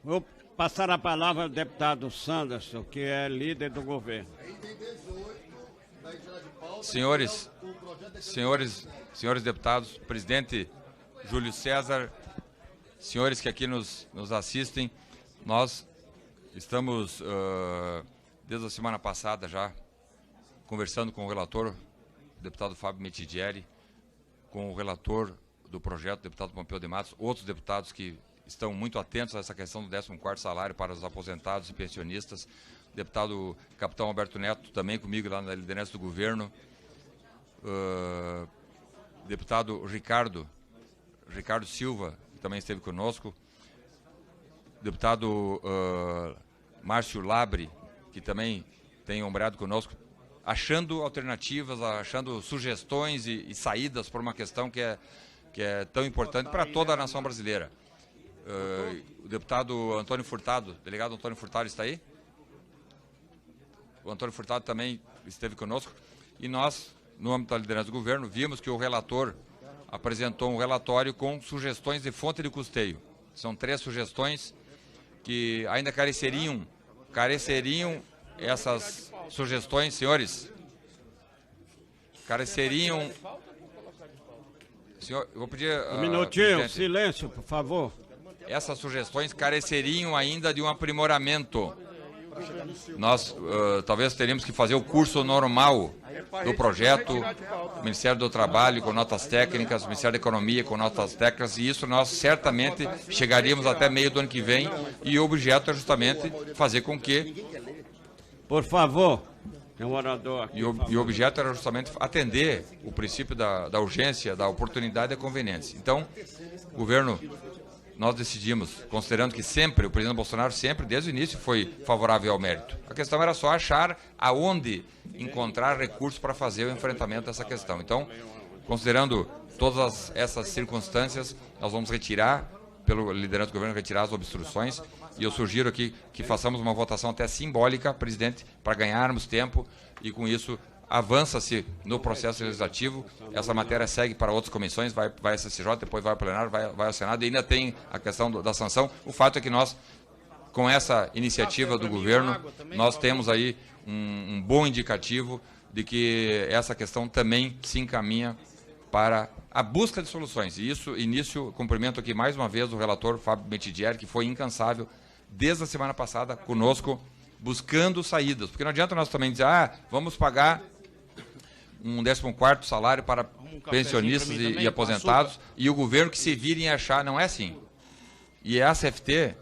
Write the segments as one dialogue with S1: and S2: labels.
S1: Vou passar a palavra ao deputado Sanderson, que é líder do governo.
S2: Senhores deputados, presidente Júlio César, senhores que aqui nos assistem, nós estamos, desde a semana passada já, conversando com o relator, o deputado Fábio Metidieri, com o relator do projeto, o deputado Pompeu de Matos, outros deputados que estão muito atentos a essa questão do 14º salário para os aposentados e pensionistas, o deputado Capitão Alberto Neto, também comigo lá na liderança do governo, deputado Ricardo Silva, que também esteve conosco, deputado Márcio Labre, que também tem ombreado conosco, achando alternativas, achando sugestões e saídas para uma questão que é tão importante para toda a nação brasileira. O deputado Antônio Furtado, delegado Antônio Furtado, está aí? O Antônio Furtado também esteve conosco. E nós, no âmbito da liderança do governo, vimos que o relator apresentou um relatório com sugestões de fonte de custeio. São 3 sugestões que ainda careceriam essas sugestões, senhores. Careceriam... Senhor, eu vou pedir...
S1: Um minutinho, silêncio, por favor.
S2: Essas sugestões careceriam ainda de um aprimoramento. Nós talvez teríamos que fazer o curso normal do projeto, o Ministério do Trabalho com notas técnicas, o Ministério da Economia com notas técnicas, e isso nós certamente chegaríamos até meio do ano que vem, e o objeto é justamente fazer com que...
S1: Por favor, tem um orador aqui.
S2: E o objeto era justamente atender o princípio da urgência, da oportunidade e da conveniência. Então, o governo... Nós decidimos, considerando que sempre, o presidente Bolsonaro sempre, desde o início, foi favorável ao mérito. A questão era só achar aonde encontrar recursos para fazer o enfrentamento dessa questão. Então, considerando todas essas circunstâncias, nós vamos retirar, pelo liderança do governo, retirar as obstruções. E eu sugiro aqui que façamos uma votação até simbólica, presidente, para ganharmos tempo e, com isso, avança-se no processo legislativo, essa matéria segue para outras comissões, vai à CCJ, depois vai ao plenário, vai ao Senado, e ainda tem a questão da sanção. O fato é que nós, com essa iniciativa do governo, nós temos aí um bom indicativo de que essa questão também se encaminha para a busca de soluções. E isso, cumprimento aqui mais uma vez o relator Fábio Metidieri, que foi incansável desde a semana passada conosco, buscando saídas, porque não adianta nós também dizer, vamos pagar um 14º salário para pensionistas e aposentados, e o governo que se vire em achar, não é assim. E a CFT,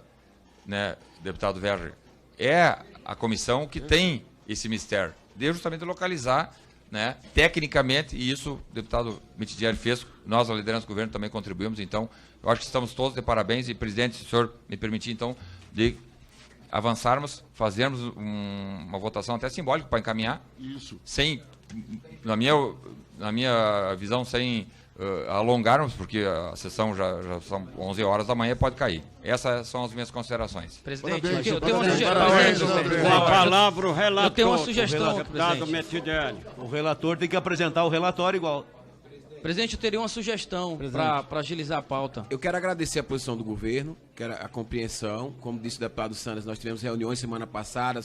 S2: né, deputado Verger, é a comissão que tem esse mistério, de justamente localizar, né, tecnicamente, e isso o deputado Metidieri fez, nós, a liderança do governo, também contribuímos. Então, eu acho que estamos todos de parabéns, e, presidente, se o senhor me permitir, então, de avançarmos, fazermos uma votação até simbólica para encaminhar, sem, na minha visão, sem alongarmos, porque a sessão já são 11 horas da manhã, pode cair. Essas são as minhas considerações.
S3: Presidente, eu tenho uma sugestão.
S1: Com a palavra o relator.
S3: Eu tenho uma sugestão,
S1: deputado Metidieri.
S4: O relator tem que apresentar o relatório igual.
S3: Presidente, eu teria uma sugestão para agilizar a pauta.
S5: Eu quero agradecer a posição do governo, quero a compreensão. Como disse o deputado Sanders, nós tivemos reuniões semana passada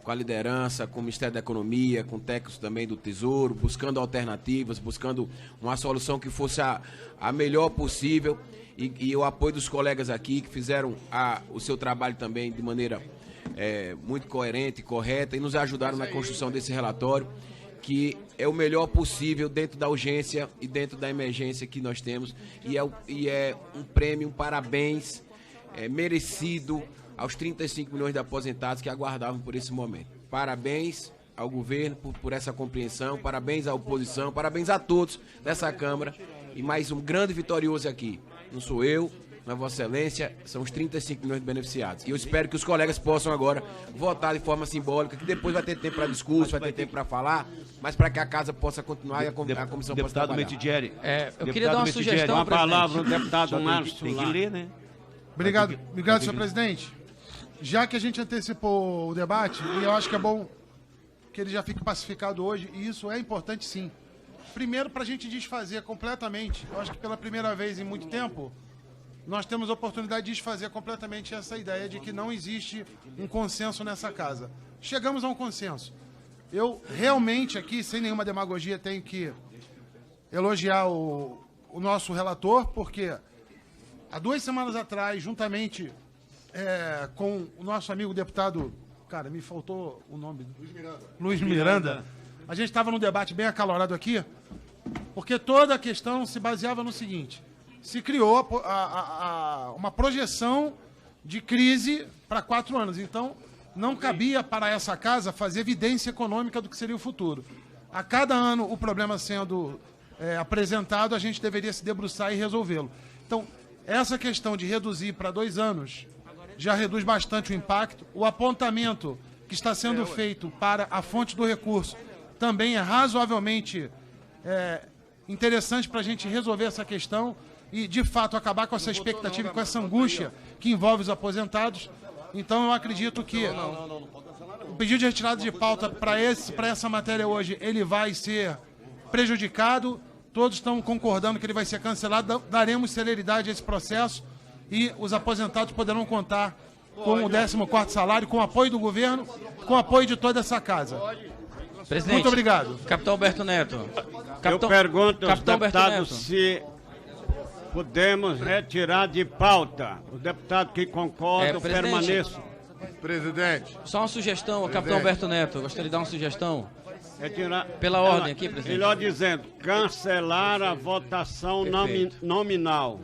S5: com a liderança, com o Ministério da Economia, com técnicos também do Tesouro, buscando alternativas, buscando uma solução que fosse a melhor possível. E o apoio dos colegas aqui, que fizeram o seu trabalho também de maneira muito coerente e correta, e nos ajudaram na construção desse relatório, que é o melhor possível dentro da urgência e dentro da emergência que nós temos, e é um prêmio, um parabéns merecido aos 35 milhões de aposentados que aguardavam por esse momento. Parabéns ao governo por essa compreensão, parabéns à oposição, parabéns a todos dessa Câmara, e mais um grande vitorioso aqui. Não sou eu, na Vossa Excelência, são os 35 milhões de beneficiados. E eu espero que os colegas possam agora votar de forma simbólica, que depois vai ter tempo para discurso, vai ter tempo para falar, mas para que a casa possa continuar e a comissão possa trabalhar.
S4: Deputado Metidieri.
S3: Eu queria dar uma sugestão,
S1: Com a palavra o deputado Márcio.
S4: Tem que ler, né?
S6: Obrigado, senhor presidente. Já que a gente antecipou o debate, e eu acho que é bom que ele já fique pacificado hoje, e isso é importante sim. Primeiro, para a gente desfazer completamente, eu acho que pela primeira vez em muito tempo, nós temos a oportunidade de desfazer completamente essa ideia de que não existe um consenso nessa casa. Chegamos a um consenso. Eu realmente aqui, sem nenhuma demagogia, tenho que elogiar o nosso relator, porque há 2 semanas atrás, juntamente com o nosso amigo deputado, cara, me faltou o nome, Luiz Miranda, a gente estava num debate bem acalorado aqui, porque toda a questão se baseava no seguinte: se criou uma projeção de crise para 4 anos. Então, não cabia para essa casa fazer evidência econômica do que seria o futuro. A cada ano, o problema sendo apresentado, a gente deveria se debruçar e resolvê-lo. Então, essa questão de reduzir para 2 anos já reduz bastante o impacto. O apontamento que está sendo feito para a fonte do recurso também é razoavelmente interessante para a gente resolver essa questão e, de fato, acabar com essa expectativa e com essa angústia que envolve os aposentados. Então, eu acredito que o pedido de retirada de pauta para essa matéria hoje, ele vai ser prejudicado. Todos estão concordando que ele vai ser cancelado. Daremos celeridade a esse processo e os aposentados poderão contar com o 14º salário, com o apoio do governo, com o apoio de toda essa casa.
S3: Presidente,
S6: muito obrigado.
S3: Capitão Alberto Neto.
S1: Eu pergunto aos
S3: Capitão Alberto
S1: deputados
S3: Neto.
S1: se podemos retirar de pauta. Os deputados que concordam
S3: presidente.
S1: permaneçam.
S7: Presidente.
S3: Só uma sugestão, Capitão Alberto Neto. Eu gostaria de dar uma sugestão.
S1: Retirar,
S3: Pela ordem aqui, presidente.
S1: Melhor dizendo, cancelar a votação
S3: Perfeito.
S1: nominal.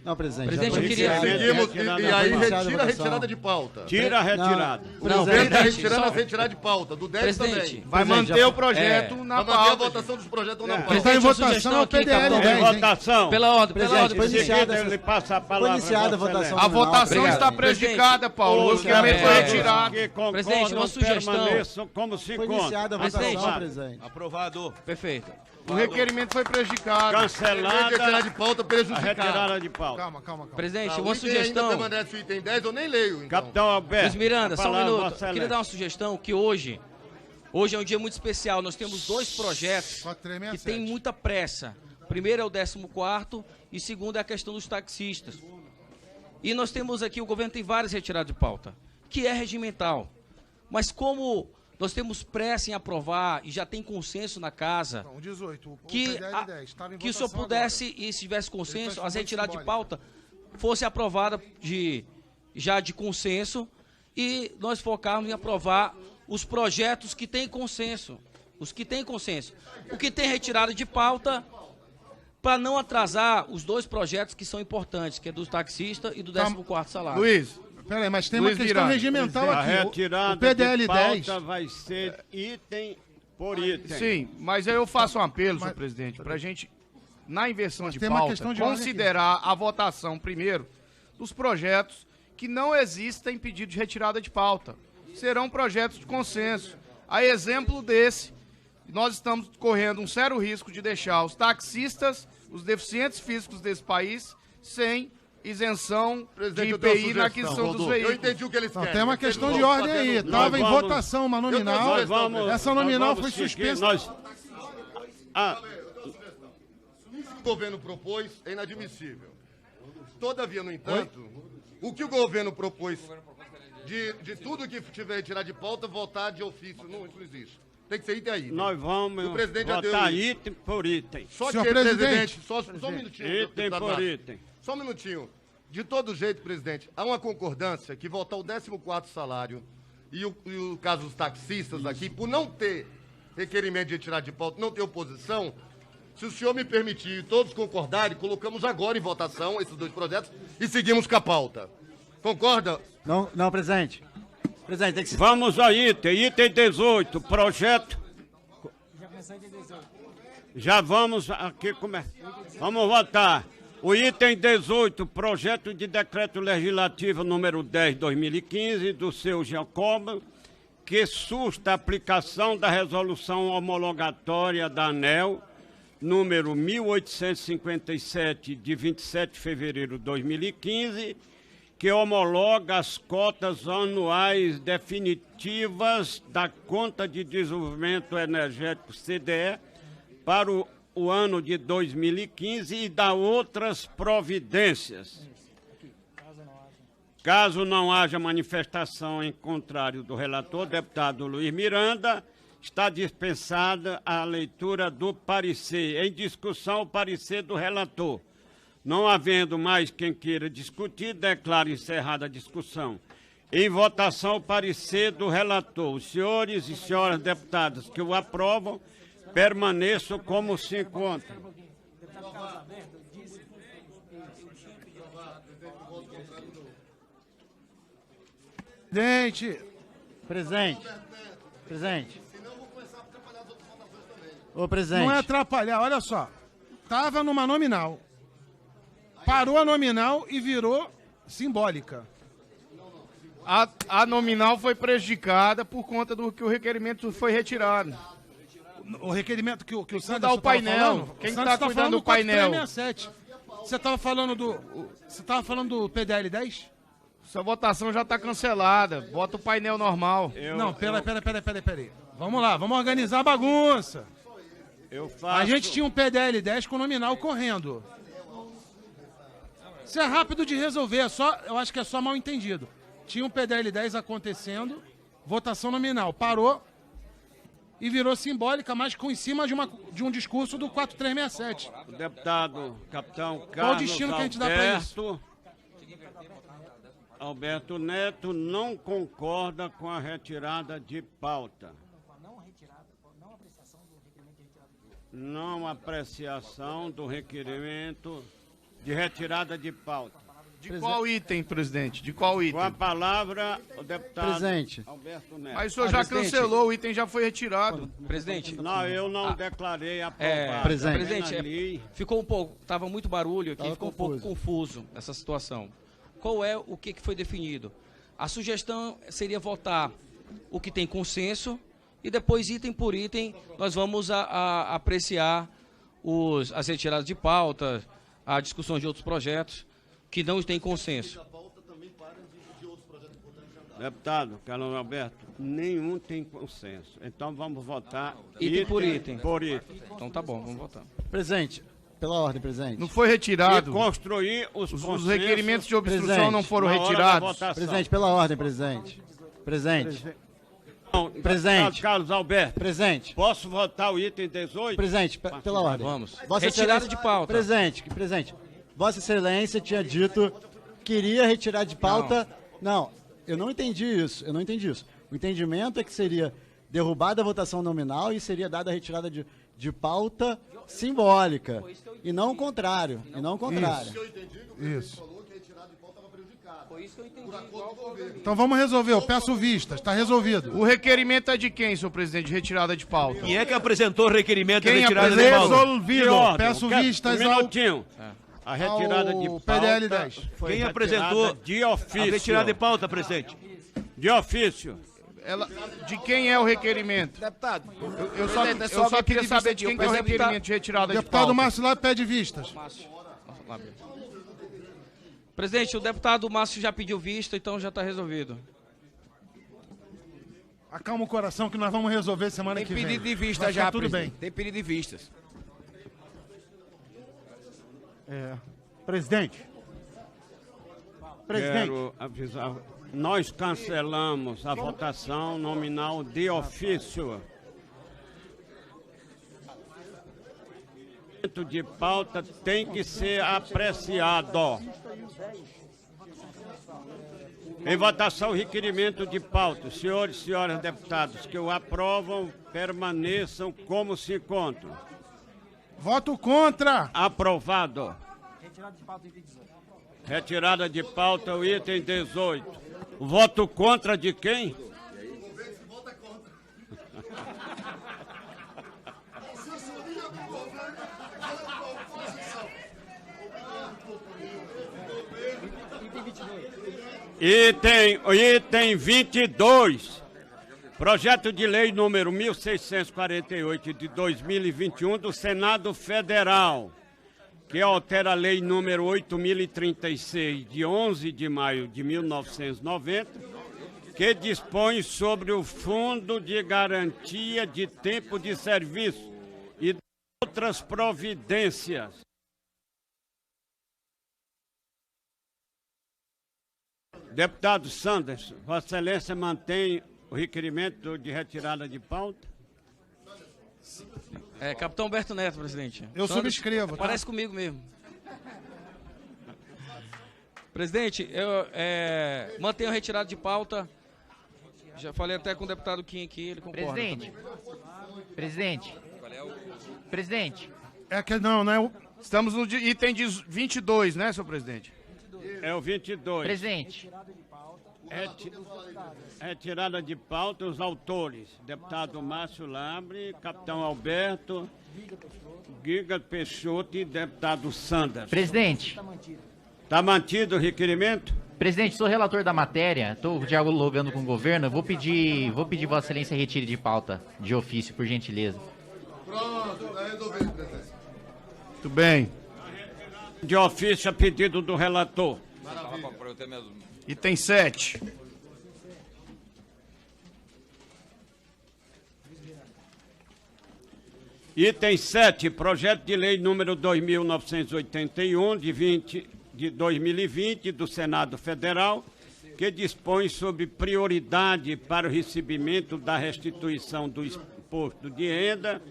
S8: Não, presidente.
S3: Presidente,
S8: já
S3: eu
S8: foi
S3: queria-
S8: iniciado.
S7: Seguimos,
S1: retirada
S7: e
S1: da
S7: aí
S8: votação.
S7: retira a retirada de pauta.
S1: Tira a retirada.
S3: Não,
S7: Tenta
S3: presidente,
S7: retirando
S3: só-
S7: a retirada de pauta. Do 10
S3: Presidente,
S7: também.
S4: Vai
S8: Presidente,
S4: manter
S8: já-
S4: o projeto na
S7: Vai manter a
S4: pauta.
S7: votação dos projetos na
S6: Quem
S7: pauta.
S6: está em
S3: Presidente, uma
S6: votação
S3: sugestão
S6: é o
S3: aqui,
S6: PDL
S3: Capitão.
S6: 10, hein?
S1: Votação.
S3: Pela ordem,
S8: Presidente, foi
S3: presidente.
S8: iniciada
S1: Ele passa a palavra.
S8: Foi iniciada a
S1: Vossa
S8: votação.
S4: A votação
S3: Obrigado.
S4: está prejudicada, Paulo. O
S1: Os
S4: requerimento foi
S1: deputados
S4: retirado.
S1: que concordam
S3: Presidente, uma sugestão.
S1: permaneçam como se
S8: Foi
S1: encontram.
S8: iniciada a
S3: Presidente.
S8: votação, presidente.
S4: Aprovado.
S3: Perfeito.
S4: O requerimento foi prejudicado.
S1: Cancelada
S7: Retirada de pauta
S1: a
S7: prejudicada.
S1: retirada de pauta.
S6: Calma, calma, calma.
S3: Presidente,
S7: Ah,
S3: uma
S7: o item ainda
S3: sugestão.
S7: permanece o item 10, eu nem leio. Então.
S1: Capitão Alberto.
S3: Luiz Miranda,
S1: a
S3: só um
S1: palavra,
S3: minuto.
S1: Vossa
S3: Eu queria
S1: Excelência.
S3: dar uma sugestão que hoje é um dia muito especial. Nós temos 2 projetos
S6: 4367.
S3: que tem muita pressa. Primeiro é o 14º e segundo é a questão dos taxistas. E nós temos aqui, o governo tem várias retiradas de pauta, que é regimental. Mas como nós temos pressa em aprovar e já tem consenso na casa,
S6: Então, 18. O
S3: que,
S6: PDL 10 estava em
S3: que o senhor
S6: votação
S3: pudesse,
S6: agora.
S3: e se tivesse
S6: Ele
S3: consenso,
S6: faz
S3: as
S6: uma
S3: retiradas de
S6: simbólica.
S3: pauta fosse aprovada já de consenso e nós focarmos em aprovar os projetos que têm consenso. Os que têm consenso. O que tem retirada de pauta para não atrasar os 2 projetos que são importantes, que é do taxista e do 14º salário.
S4: Luiz,
S6: Peraí, mas tem
S4: Luiz
S6: uma questão
S4: Miranda.
S6: regimental
S1: A
S6: aqui.
S1: retirada
S6: O PDL
S1: de pauta
S6: 10.
S1: vai ser item por item.
S4: sim, mas aí eu faço um apelo, senhor
S6: Mas-
S4: presidente, para a gente, na inversão
S6: Mas
S4: de
S6: tem uma
S4: pauta,
S6: questão de ordem
S4: considerar a votação, primeiro, dos projetos que não existem pedido de retirada de pauta. Serão projetos de consenso. A exemplo desse, nós estamos correndo um sério risco de deixar os taxistas, os deficientes físicos desse país, sem isenção
S7: Presidente,
S4: de
S7: eu tenho uma
S4: IPI na
S7: sugestão.
S4: aquisição dos
S7: Eu
S4: veículos.
S7: entendi o que eles
S6: Não,
S7: querem.
S6: tem uma
S7: Eles
S6: questão
S7: vão
S6: de ordem
S7: fazendo-
S6: aí.
S7: Nós
S6: Estava em
S1: vamos-
S6: votação uma nominal.
S7: Eu tô-
S6: Essa nominal foi
S1: nós vamos seguir,
S6: suspensa.
S1: nós- Ah,
S7: Isso que o governo propôs é inadmissível. Todavia, no entanto, o que o governo propôs de tudo que tiver retirado de pauta, votar de ofício. Não, isso não existe. Tem que ser item aí.
S1: nós vamos
S7: O presidente já deu
S1: votar
S7: isso.
S1: item por item.
S7: Só
S6: Senhor
S7: que,
S6: presidente.
S7: só um minutinho.
S1: Item
S7: deputado
S1: por
S7: Márcio.
S1: item.
S7: Só um minutinho. De todo jeito, presidente, há uma concordância que votar o 14º salário e o caso dos taxistas aqui, por não ter requerimento de retirada de pauta, não ter oposição, se o senhor me permitir e todos concordarem, colocamos agora em votação esses 2 projetos e seguimos com a pauta. Concorda?
S8: Não, presidente. Presidente, tem que ser.
S1: Vamos ao item 18, projeto. Já vamos aqui começar. Vamos votar. O item 18, projeto de decreto legislativo número 10/2015 do seu Jacobo, que susta a aplicação da resolução homologatória da ANEEL número 1857 de 27 de fevereiro de 2015, que homologa as cotas anuais definitivas da Conta de Desenvolvimento Energético CDE para o ano de 2015 e dá outras providências. Caso não haja manifestação em contrário do relator, deputado Luiz Miranda, está dispensada a leitura do parecer. Em discussão, o parecer do relator. Não havendo mais quem queira discutir, declaro encerrada a discussão. Em votação, o parecer do relator. Os senhores e senhoras deputadas que o aprovam, permaneçam como se encontram.
S8: Presidente. Presidente. Ô, presidente.
S6: Não é atrapalhar, olha só. Tava numa nominal. Parou a nominal e virou simbólica.
S4: A nominal foi prejudicada por conta do que o requerimento foi retirado.
S6: O requerimento que o Santos
S4: Mudar o painel. Quem está cuidando do painel?
S6: Você estava falando do PDL 10?
S4: Essa votação já está cancelada. Bota o painel normal.
S6: Não, peraí. Vamos lá, vamos organizar a bagunça. A gente tinha um PDL 10 com nominal correndo. Isso é rápido de resolver, eu acho que é só mal entendido. Tinha um PDL 10 acontecendo, votação nominal. Parou e virou simbólica, mas em cima de um discurso do 4367.
S1: O deputado capitão Carlos
S6: Qual o destino que a gente dá para isso?
S1: Alberto Neto não concorda com a retirada de pauta. Não apreciação do requerimento de retirada de pauta.
S4: De qual item, presidente? De qual item?
S1: Com a palavra, o deputado
S8: Presidente.
S1: Alberto Neto.
S4: Mas o senhor já cancelou, o item já foi retirado.
S3: Presidente.
S1: Não, eu não declarei aprovado.
S3: Presidente, ficou um pouco, estava muito barulho aqui, ficou um pouco confuso essa situação. Qual é o que foi definido? A sugestão seria votar o que tem consenso e depois, item por item, nós vamos apreciar as retiradas de pauta, a discussão de outros projetos que não têm consenso.
S1: Deputado Carlos Alberto, nenhum tem consenso. Então vamos votar
S3: Item por item.
S1: Por item.
S3: Então tá bom, vamos votar.
S8: Presidente, pela ordem, presidente.
S4: Não foi retirado.
S1: E construir
S4: Os
S1: consensos.
S4: requerimentos de obstrução
S8: Presidente,
S4: não foram
S1: na hora da
S4: retirados.
S1: votação.
S8: Presidente, pela ordem, presidente. Presidente.
S1: Não,
S8: Presidente.
S1: deputado Carlos Alberto,
S8: Presidente.
S1: posso votar o item 18?
S8: Presidente, pela ordem.
S3: Vamos.
S8: Vossa
S3: Retirada
S8: Excelência-
S3: de pauta.
S8: Presidente. Vossa Excelência tinha dito que queria retirar de pauta. Não, eu não entendi isso. O entendimento é que seria derrubada a votação nominal e seria dada a retirada de pauta simbólica. E não o contrário.
S6: Isso. Então vamos resolver, eu peço vistas, está resolvido.
S4: O requerimento é de quem, senhor presidente, de retirada de pauta?
S9: Quem é que apresentou o requerimento de
S4: Quem
S9: retirada de pauta?
S6: Resolvido,
S1: De ordem,
S6: peço
S1: quero-
S6: vistas
S1: um minutinho. A retirada de pauta
S6: PDL 10.
S1: foi
S9: Quem
S1: retirada
S9: apresentou
S1: de
S9: a
S1: ofício.
S9: retirada de pauta, presidente?
S1: De ofício.
S4: De quem é o requerimento?
S5: Deputado,
S4: Eu só queria saber de quem que é o requerimento de retirada de
S6: Deputado
S4: pauta.
S6: Márcio lá pede vistas.
S3: Presidente, o deputado Márcio já pediu vista, então já está resolvido.
S6: Acalma o coração que nós vamos resolver semana
S5: tem
S6: que vem.
S5: pedido de vista
S6: Vai ficar
S5: já,
S6: tudo
S5: presidente.
S6: bem.
S5: Tem pedido de vistas.
S6: Presidente.
S1: Quero avisar. Nós cancelamos a votação nominal de ofício. O de pauta tem que ser apreciado. Em votação, requerimento de pauta. Senhores e senhoras deputados que o aprovam, permaneçam como se encontram.
S6: Voto contra.
S1: Aprovado. Retirada de pauta, o item 18. Voto contra de quem? Item 22. Projeto de lei número 1648 de 2021 do Senado Federal, que altera a lei número 8036 de 11 de maio de 1990, que dispõe sobre o Fundo de Garantia de Tempo de Serviço e outras providências. Deputado Sanders, Vossa Excelência mantém o requerimento de retirada de pauta?
S3: Capitão Humberto Neto, presidente.
S6: Eu subscrevo, tá?
S3: Parece comigo mesmo. Presidente, eu mantenho a retirada de pauta. Já falei até com o deputado Kim aqui, ele concorda também.
S10: Presidente.
S6: É que não é o...
S4: Estamos no item 22, né, senhor presidente?
S1: É o 22.
S10: Presidente.
S1: Retirada de pauta, os autores. Deputado Márcio Labre, capitão Alberto, Giga Peixoto e deputado Sanders.
S10: Presidente.
S1: Está mantido o requerimento?
S10: Presidente, sou relator da matéria, estou dialogando com o governo, vou pedir Vossa Excelência retire de pauta, de ofício, por gentileza.
S7: Pronto, está resolvido, presidente.
S4: Muito bem.
S1: De ofício a pedido do relator.
S4: Item 7.
S1: Item 7, projeto de lei número 2.981, de 2020, do Senado Federal, que dispõe sobre prioridade para o recebimento da restituição do imposto de renda,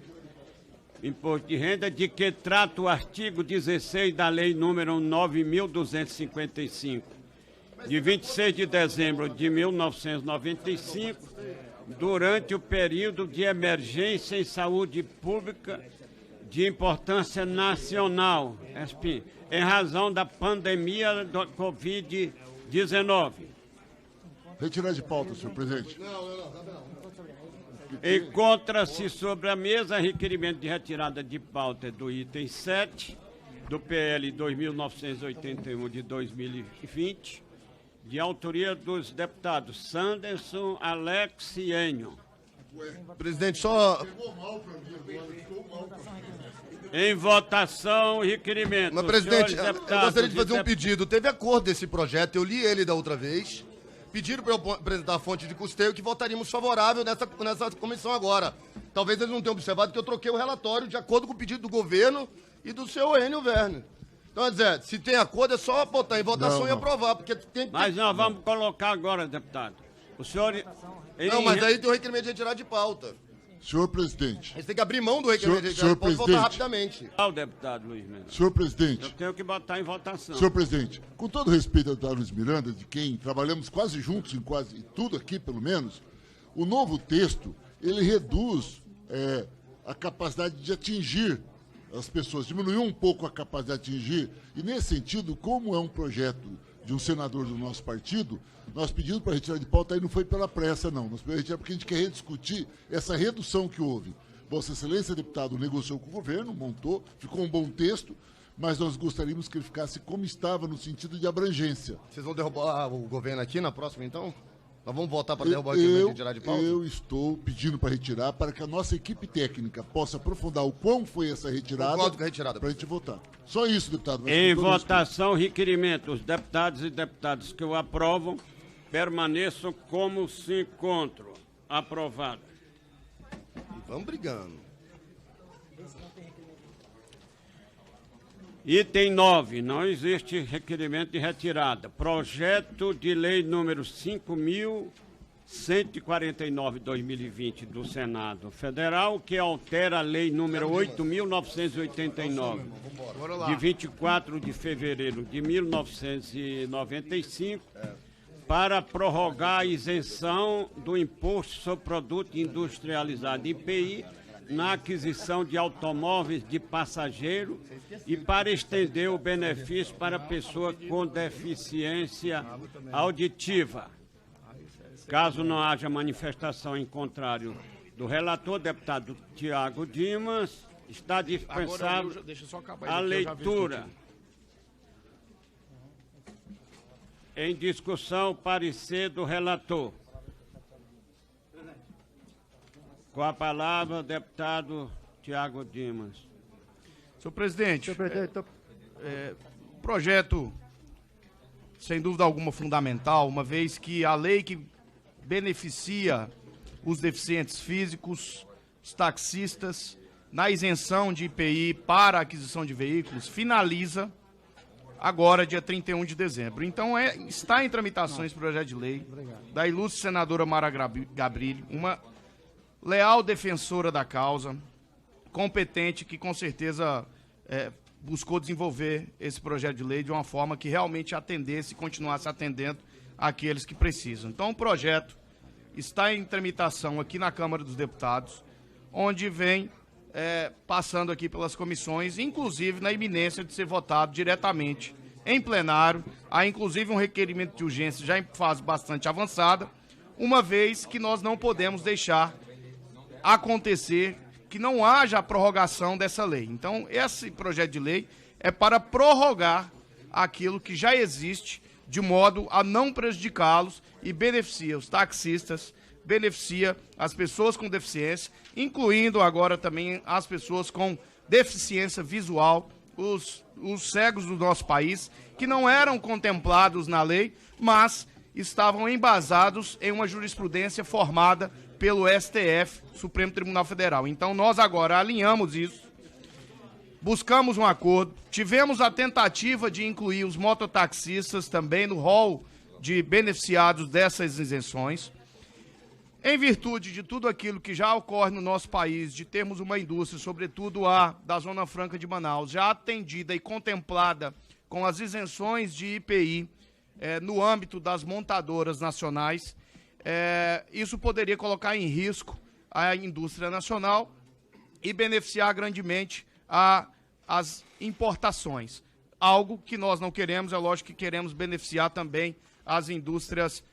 S1: de que trata o artigo 16 da lei número 9.255, de 26 de dezembro de 1995, durante o período de emergência em saúde pública de importância nacional, em razão da pandemia do Covid-19.
S11: Retirar de pauta, senhor presidente.
S1: Encontra-se sobre a mesa requerimento de retirada de pauta do item 7 do PL 2.981 de 2020, de autoria dos deputados Sanderson, Alex e Enio.
S7: Presidente, só...
S1: Em votação, requerimento.
S7: Mas, presidente, eu gostaria de fazer um pedido. Teve acordo desse projeto, eu li ele da outra vez. Pediram para eu apresentar a fonte de custeio que votaríamos favorável nessa comissão agora. Talvez eles não tenham observado que eu troquei o relatório de acordo com o pedido do governo e do seu Enio Werner. Então, quer dizer, se tem acordo, é só botar em votação e aprovar, porque tem que...
S1: Mas nós vamos colocar agora, deputado. O senhor...
S7: Não, mas aí tem o requerimento de retirar de pauta.
S11: Senhor presidente.
S7: Eles têm que abrir mão do requerimento de retirar de pauta e votar rapidamente.
S1: O deputado Luiz Miranda.
S11: Senhor presidente.
S1: Eu tenho que botar em votação.
S11: Senhor presidente, com todo respeito ao deputado Luiz Miranda, de quem trabalhamos quase juntos em quase tudo aqui, pelo menos, o novo texto, ele reduz a capacidade de atingir as pessoas, diminuiu um pouco a capacidade de atingir, e nesse sentido, como é um projeto de um senador do nosso partido, nós pedimos para retirar de pauta, aí não foi pela pressa, não. Nós pedimos porque a gente quer rediscutir essa redução que houve. Vossa Excelência, deputado, negociou com o governo, montou, ficou um bom texto, mas nós gostaríamos que ele ficasse como estava, no sentido de abrangência.
S7: Vocês vão derrubar o governo aqui na próxima, então? Nós vamos votar para derrubar o requerimento de retirar de pauta?
S11: Eu estou pedindo para retirar, para que a nossa equipe técnica possa aprofundar o quão foi essa retirada, para a gente votar. Só isso, deputado.
S1: Em votação, requerimento. Os deputados e deputadas que o aprovam permaneçam como se encontram. Aprovado.
S7: Vamos brigando.
S1: Item 9. Não existe requerimento de retirada. Projeto de lei número 5.149/2020 do Senado Federal, que altera a lei número 8.989, de 24 de fevereiro de 1995, para prorrogar a isenção do Imposto sobre Produto Industrializado, IPI, na aquisição de automóveis de passageiro e para estender o benefício para pessoa com deficiência auditiva. Caso não haja manifestação em contrário do relator, deputado Tiago Dimas, está dispensado a leitura. Em discussão, parecer do relator. Com a palavra, deputado Tiago Dimas.
S4: Senhor presidente, projeto, sem dúvida alguma, fundamental, uma vez que a lei que beneficia os deficientes físicos, os taxistas, na isenção de IPI para a aquisição de veículos, finaliza agora, dia 31 de dezembro. Então, está em tramitação esse projeto de lei da ilustre senadora Mara Gabrilli, uma leal defensora da causa, competente, que com certeza buscou desenvolver esse projeto de lei de uma forma que realmente atendesse e continuasse atendendo àqueles que precisam. Então, o projeto está em tramitação aqui na Câmara dos Deputados, onde vem passando aqui pelas comissões, inclusive na iminência de ser votado diretamente em plenário. Há inclusive um requerimento de urgência já em fase bastante avançada, uma vez que nós não podemos deixar acontecer que não haja a prorrogação dessa lei. Então, esse projeto de lei é para prorrogar aquilo que já existe, de modo a não prejudicá-los, e beneficia os taxistas, beneficia as pessoas com deficiência, incluindo agora também as pessoas com deficiência visual, os cegos do nosso país, que não eram contemplados na lei, mas estavam embasados em uma jurisprudência formada pelo STF, Supremo Tribunal Federal. Então, nós agora alinhamos isso, buscamos um acordo, tivemos a tentativa de incluir os mototaxistas também no rol de beneficiados dessas isenções. Em virtude de tudo aquilo que já ocorre no nosso país, de termos uma indústria, sobretudo a da Zona Franca de Manaus, já atendida e contemplada com as isenções de IPI no âmbito das montadoras nacionais, isso poderia colocar em risco a indústria nacional e beneficiar grandemente as importações. Algo que nós não queremos, é lógico que queremos beneficiar também as indústrias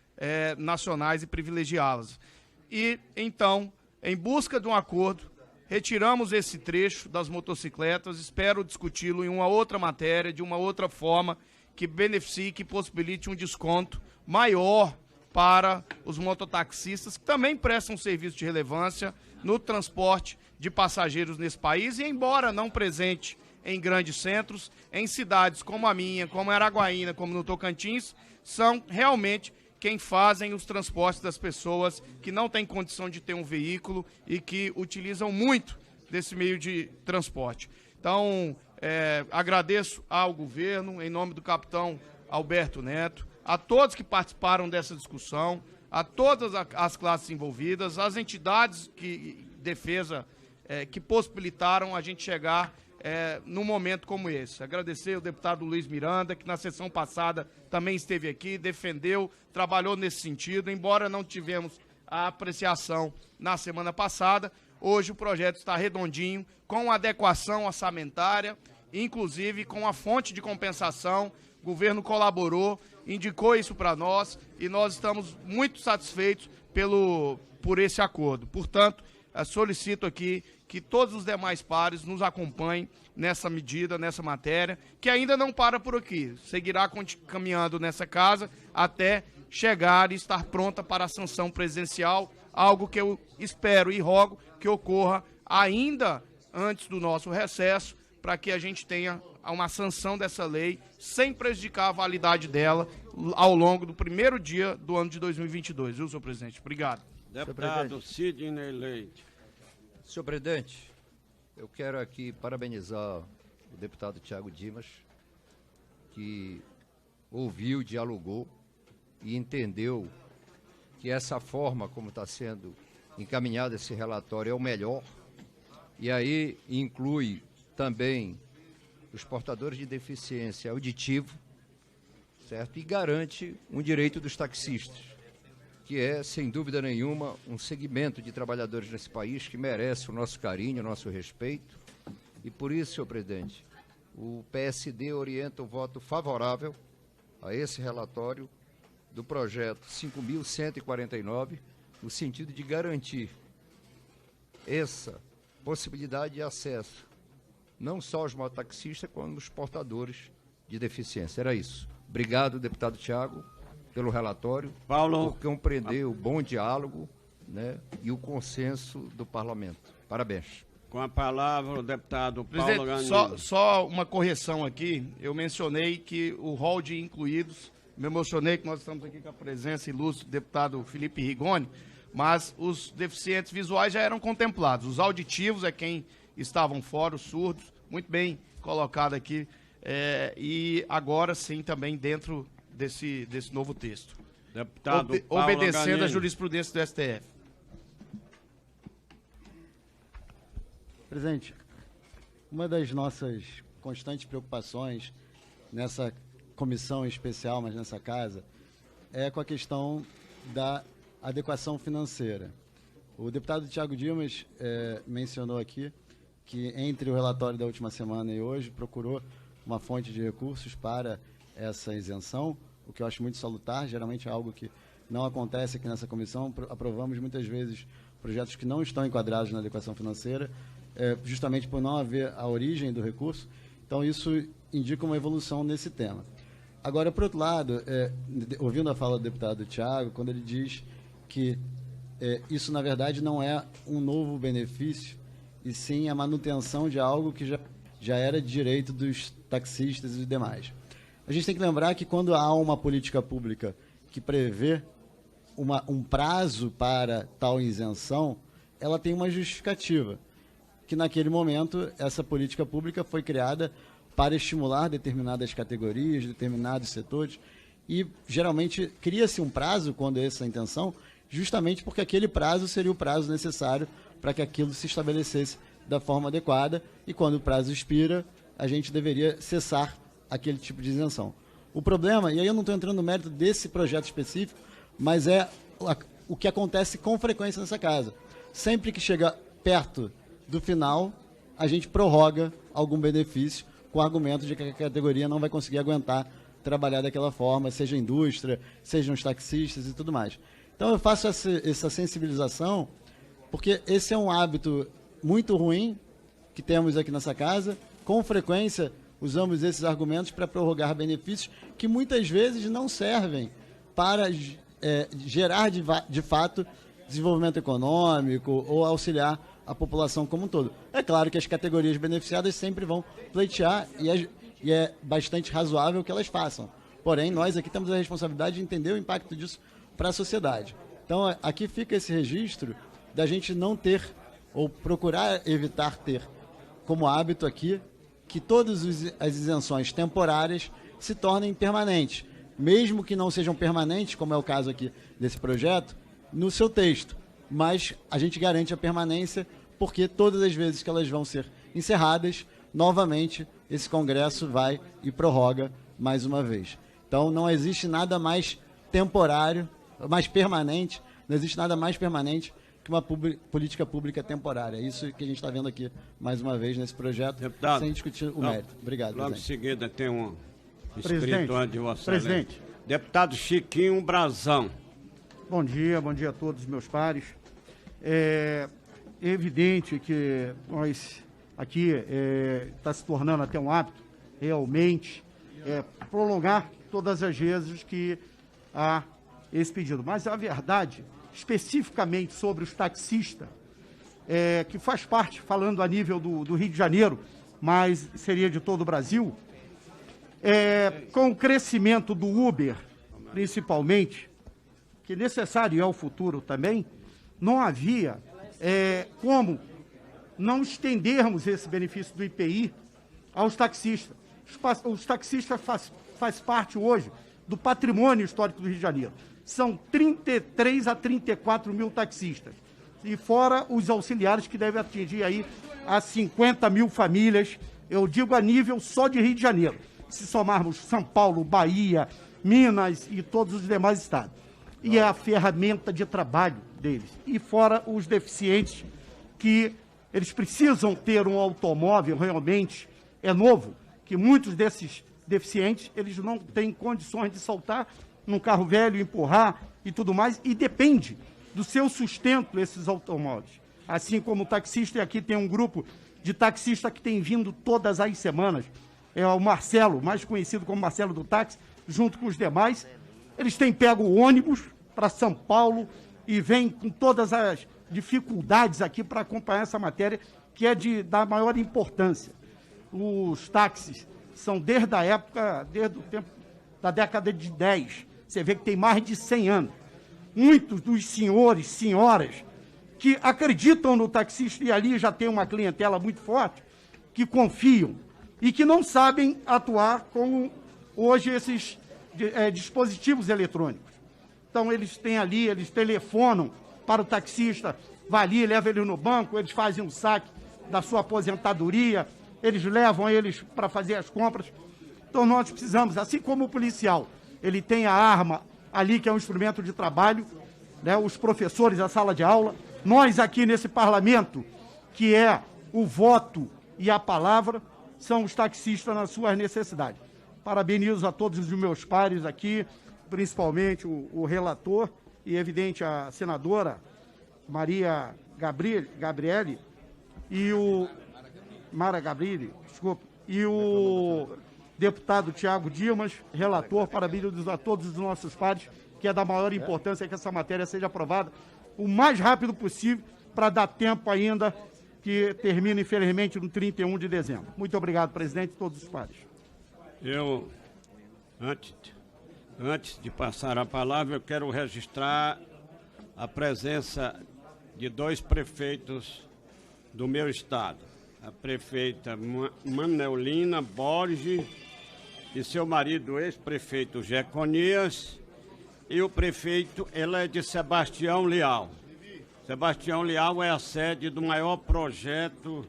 S4: nacionais e privilegiá-las. E, então, em busca de um acordo, retiramos esse trecho das motocicletas, espero discuti-lo em uma outra matéria, de uma outra forma, que beneficie, que possibilite um desconto maior para os mototaxistas, que também prestam serviço de relevância no transporte de passageiros nesse país, e embora não presente em grandes centros, em cidades como a minha, como Araguaína, como no Tocantins, são realmente quem fazem os transportes das pessoas que não têm condição de ter um veículo e que utilizam muito desse meio de transporte. Então, agradeço ao governo, em nome do capitão Alberto Neto, a todos que participaram dessa discussão, a todas as classes envolvidas, as entidades de defesa que possibilitaram a gente chegar num momento como esse. Agradecer ao deputado Luiz Miranda, que na sessão passada também esteve aqui, defendeu, trabalhou nesse sentido, embora não tivemos a apreciação na semana passada, hoje o projeto está redondinho, com adequação orçamentária, inclusive com a fonte de compensação. O governo colaborou, indicou isso para nós e nós estamos muito satisfeitos por esse acordo. Portanto, solicito aqui que todos os demais pares nos acompanhem nessa medida, nessa matéria, que ainda não para por aqui. Seguirá caminhando nessa casa até chegar e estar pronta para a sanção presidencial, algo que eu espero e rogo que ocorra ainda antes do nosso recesso, para que a gente tenha uma sanção dessa lei sem prejudicar a validade dela ao longo do primeiro dia do ano de 2022, viu, senhor presidente? Obrigado.
S1: Deputado Sidney Leite.
S12: Senhor presidente, eu quero aqui parabenizar o deputado Thiago Dimas, que ouviu, dialogou e entendeu que essa forma como está sendo encaminhado esse relatório é o melhor, e aí inclui também os portadores de deficiência auditiva, certo? E garante um direito dos taxistas, que é, sem dúvida nenhuma, um segmento de trabalhadores nesse país que merece o nosso carinho, o nosso respeito. E por isso, senhor presidente, o PSD orienta o voto favorável a esse relatório do projeto 5.149, no sentido de garantir essa possibilidade de acesso, não só aos mototaxistas, como os portadores de deficiência. Era isso. Obrigado, deputado Thiago, pelo relatório, por compreender o bom diálogo, né, e o consenso do parlamento. Parabéns.
S1: Com a palavra, o deputado Paulo
S4: Presidente,
S1: Ganino.
S4: só uma correção aqui. Eu mencionei que o rol de incluídos, me emocionei que nós estamos aqui com a presença ilustre do deputado Felipe Rigoni, mas os deficientes visuais já eram contemplados. Os auditivos é quem estavam fora, os surdos, muito bem colocado aqui e agora sim também dentro desse novo texto.
S1: Deputado
S4: Obedecendo
S1: Ganini.
S4: a jurisprudência do STF.
S8: Presidente, uma das nossas constantes preocupações nessa comissão especial, mas nessa casa, é com a questão da adequação financeira. O deputado Thiago Dimas mencionou aqui que entre o relatório da última semana e hoje procurou uma fonte de recursos para essa isenção, o que eu acho muito salutar, geralmente é algo que não acontece aqui nessa comissão. Aprovamos muitas vezes projetos que não estão enquadrados na adequação financeira, justamente por não haver a origem do recurso. Então, isso indica uma evolução nesse tema. Agora, por outro lado, ouvindo a fala do deputado Thiago, quando ele diz que isso, na verdade, não é um novo benefício, e sim a manutenção de algo que já era de direito dos taxistas e demais. A gente tem que lembrar que quando há uma política pública que prevê um prazo para tal isenção, ela tem uma justificativa, que naquele momento essa política pública foi criada para estimular determinadas categorias, determinados setores, e geralmente cria-se um prazo, quando essa é a intenção, justamente porque aquele prazo seria o prazo necessário para que aquilo se estabelecesse da forma adequada, e quando o prazo expira, a gente deveria cessar aquele tipo de isenção. O problema, e aí eu não estou entrando no mérito desse projeto específico, mas é o que acontece com frequência nessa casa. Sempre que chega perto do final, a gente prorroga algum benefício com o argumento de que a categoria não vai conseguir aguentar trabalhar daquela forma, seja a indústria, sejam os taxistas e tudo mais. Então eu faço essa sensibilização porque esse é um hábito muito ruim que temos aqui nessa casa. Com frequência usamos esses argumentos para prorrogar benefícios que muitas vezes não servem para gerar de fato desenvolvimento econômico ou auxiliar a população como um todo. É claro que as categorias beneficiadas sempre vão pleitear e é bastante razoável que elas façam. Porém, nós aqui temos a responsabilidade de entender o impacto disso para a sociedade. Então, aqui fica esse registro da gente não ter, ou procurar evitar ter, como hábito aqui, que todas as isenções temporárias se tornem permanentes, mesmo que não sejam permanentes, como é o caso aqui desse projeto, no seu texto. Mas a gente garante a permanência porque todas as vezes que elas vão ser encerradas, novamente esse Congresso vai e prorroga mais uma vez. Então não existe nada mais temporário, mais permanente, não existe nada mais permanente que uma política pública temporária. É isso que a gente está vendo aqui mais uma vez nesse projeto,
S1: deputado,
S8: sem discutir o mérito. Obrigado,
S1: logo
S8: presidente.
S1: em seguida tem um
S13: Presidente,
S1: inscrito antes de Vossa
S13: presidente.
S1: Excelência. Deputado Chiquinho Brazão.
S13: Bom dia a todos os meus pares. É evidente que nós aqui está se tornando até um hábito, realmente, prolongar todas as vezes que há esse pedido. Mas a verdade, especificamente sobre os taxistas, que faz parte, falando a nível do Rio de Janeiro, mas seria de todo o Brasil, com o crescimento do Uber, principalmente, que necessário é o futuro também, não havia como não estendermos esse benefício do IPI aos taxistas. Os taxistas faz parte hoje do patrimônio histórico do Rio de Janeiro. São 33 a 34 mil taxistas. E fora os auxiliares que devem atingir aí a 50 mil famílias, eu digo a nível só de Rio de Janeiro. Se somarmos São Paulo, Bahia, Minas e todos os demais estados. E é a ferramenta de trabalho deles. E fora os deficientes, que eles precisam ter um automóvel realmente novo, que muitos desses deficientes, eles não têm condições de saltar num carro velho, empurrar e tudo mais, e depende do seu sustento esses automóveis. Assim como o taxista, e aqui tem um grupo de taxistas que tem vindo todas as semanas, é o Marcelo, mais conhecido como Marcelo do Táxi, junto com os demais. Eles têm pego o ônibus para São Paulo e vêm com todas as dificuldades aqui para acompanhar essa matéria, que é da maior importância. Os táxis são desde o tempo da década de 10. Você vê que tem mais de 100 anos. Muitos dos senhores, senhoras, que acreditam no taxista, e ali já tem uma clientela muito forte, que confiam e que não sabem atuar com hoje esses dispositivos eletrônicos. Então, eles têm ali, eles telefonam para o taxista, vai ali, leva ele no banco, eles fazem um saque da sua aposentadoria, eles levam eles para fazer as compras. Então, nós precisamos, assim como o policial, ele tem a arma ali, que é um instrumento de trabalho, né, os professores, a sala de aula, nós aqui nesse parlamento, que é o voto e a palavra, são os taxistas nas suas necessidades. Parabenizo a todos os meus pares aqui, principalmente o relator e, evidente, a senadora Maria Gabriele e o Mara Gabriele, desculpa, e o deputado Tiago Dimas, relator. Parabenizo a todos os nossos pares, que é da maior importância que essa matéria seja aprovada o mais rápido possível, para dar tempo ainda, que termina, infelizmente, no 31 de dezembro. Muito obrigado, presidente, e todos os pares.
S1: Eu, antes de passar a palavra, eu quero registrar a presença de 2 prefeitos do meu estado. A prefeita Maneulina Borges e seu marido, ex-prefeito Jeconias, e o prefeito, ela é de Sebastião Leal. Sebastião Leal é a sede do maior projeto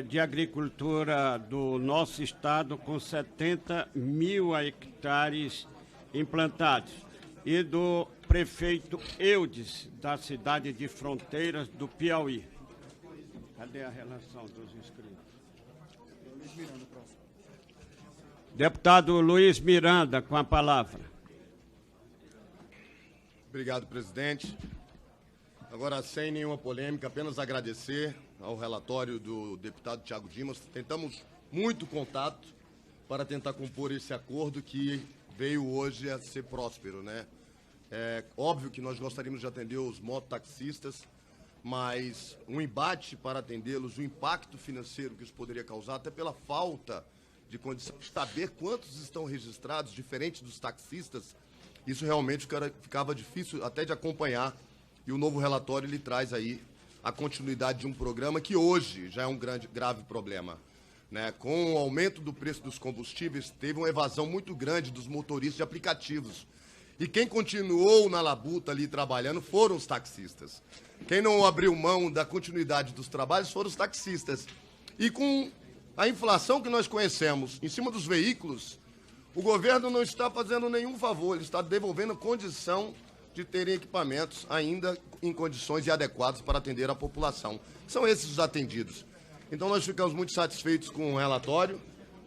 S1: de agricultura do nosso estado, com 70 mil hectares implantados. E do prefeito Eudes, da cidade de Fronteiras, do Piauí. Cadê a relação dos inscritos? Deputado Luiz Miranda, com a palavra.
S7: Obrigado, presidente. Agora, sem nenhuma polêmica, apenas agradecer ao relatório do deputado Tiago Dimas. Tentamos muito contato para tentar compor esse acordo que veio hoje a ser próspero, né? É óbvio que nós gostaríamos de atender os mototaxistas, mas um embate para atendê-los, o impacto financeiro que isso poderia causar, até pela falta de condição de saber quantos estão registrados, diferente dos taxistas, isso realmente ficava difícil até de acompanhar. E o novo relatório, ele traz aí a continuidade de um programa que hoje já é um grave problema, né? Com o aumento do preço dos combustíveis, teve uma evasão muito grande dos motoristas de aplicativos. E quem continuou na labuta ali trabalhando foram os taxistas. Quem não abriu mão da continuidade dos trabalhos foram os taxistas. E com a inflação que nós conhecemos em cima dos veículos, o governo não está fazendo nenhum favor, ele está devolvendo condição de terem equipamentos ainda em condições e adequadas para atender a população. São esses os atendidos. Então nós ficamos muito satisfeitos com o relatório.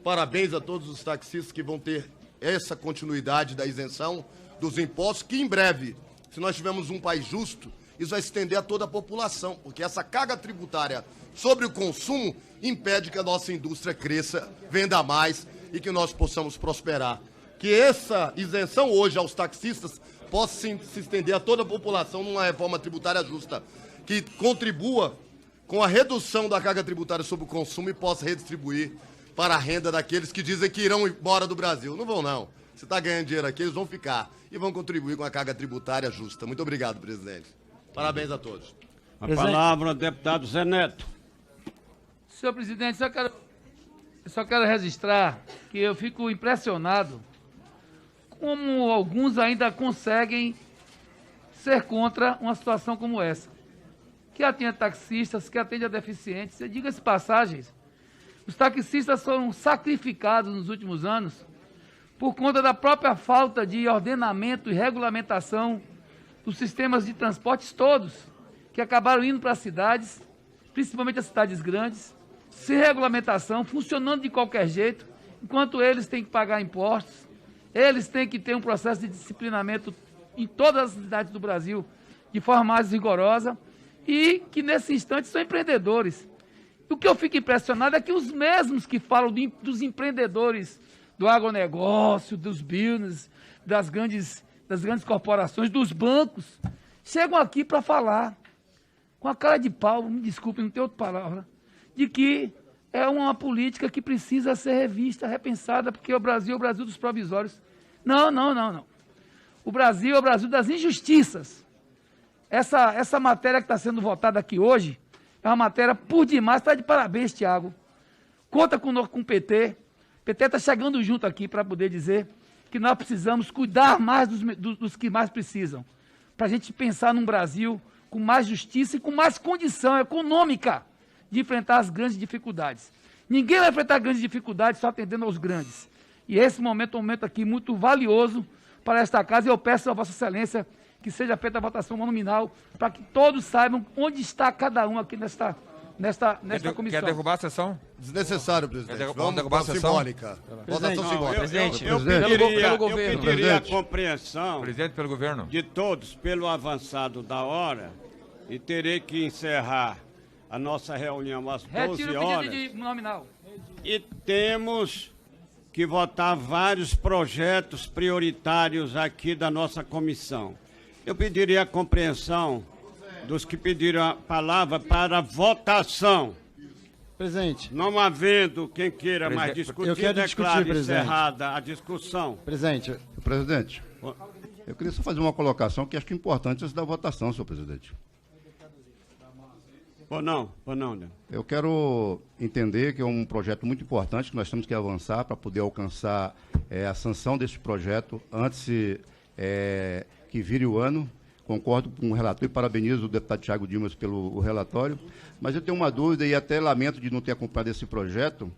S7: Parabéns a todos os taxistas que vão ter essa continuidade da isenção dos impostos, que em breve, se nós tivermos um país justo, isso vai se estender a toda a população, porque essa carga tributária sobre o consumo impede que a nossa indústria cresça, venda mais e que nós possamos prosperar. Que essa isenção hoje aos taxistas possa se estender a toda a população numa reforma tributária justa, que contribua com a redução da carga tributária sobre o consumo e possa redistribuir para a renda daqueles que dizem que irão embora do Brasil. Não vão, não. Se está ganhando dinheiro aqui, eles vão ficar e vão contribuir com a carga tributária justa. Muito obrigado, presidente. Parabéns a todos.
S1: A palavra, deputado Zé Neto.
S14: Senhor presidente, só quero registrar que eu fico impressionado como alguns ainda conseguem ser contra uma situação como essa. Que atende a taxistas, que atende a deficientes. E diga-se passagens, os taxistas foram sacrificados nos últimos anos por conta da própria falta de ordenamento e regulamentação dos sistemas de transportes todos, que acabaram indo para as cidades, principalmente as cidades grandes, sem regulamentação, funcionando de qualquer jeito, enquanto eles têm que pagar impostos, eles têm que ter um processo de disciplinamento em todas as cidades do Brasil, de forma mais rigorosa, e que nesse instante são empreendedores. O que eu fico impressionado é que os mesmos que falam dos empreendedores do agronegócio, dos business, das grandes corporações, dos bancos, chegam aqui para falar, com a cara de pau, me desculpe, não tem outra palavra, de que é uma política que precisa ser revista, repensada, porque o Brasil é o Brasil dos provisórios. Não. O Brasil é o Brasil das injustiças. Essa matéria que está sendo votada aqui hoje é uma matéria por demais, está de parabéns, Tiago. conta conosco com o PT. O PT está chegando junto aqui para poder dizer que nós precisamos cuidar mais dos que mais precisam, para a gente pensar num Brasil com mais justiça e com mais condição econômica de enfrentar as grandes dificuldades. Ninguém vai enfrentar grandes dificuldades só atendendo aos grandes. E esse momento é um momento aqui muito valioso para esta casa, e eu peço a Vossa Excelência que seja feita a votação nominal, para que todos saibam onde está cada um aqui nesta comissão.
S2: Quer derrubar a sessão?
S7: Desnecessário, presidente.
S2: Vamos derrubar a sessão?
S7: Simbólica. Votação simbólica.
S3: Presidente,
S1: Eu pediria a compreensão
S2: Presidente, pelo governo.
S1: de todos pelo avançado da hora e terei que encerrar a nossa reunião às 12
S14: Retiro o
S1: horas.
S14: pedido de nominal.
S1: E temos que votar vários projetos prioritários aqui da nossa comissão. Eu pediria a compreensão dos que pediram a palavra para votação.
S8: Presidente.
S1: Não havendo quem queira mais discutir,
S8: eu quero
S1: declaro
S8: discutir, presidente.
S1: encerrada a discussão.
S8: Presidente.
S15: Presidente, eu queria só fazer uma colocação que acho que é importante antes da votação, senhor presidente.
S1: Ou não, né?
S15: Eu quero entender que é um projeto muito importante que nós temos que avançar para poder alcançar a sanção desse projeto antes que vire o ano. Concordo com o relator e parabenizo o deputado Thiago Dimas pelo relatório, mas eu tenho uma dúvida e até lamento de não ter acompanhado esse projeto.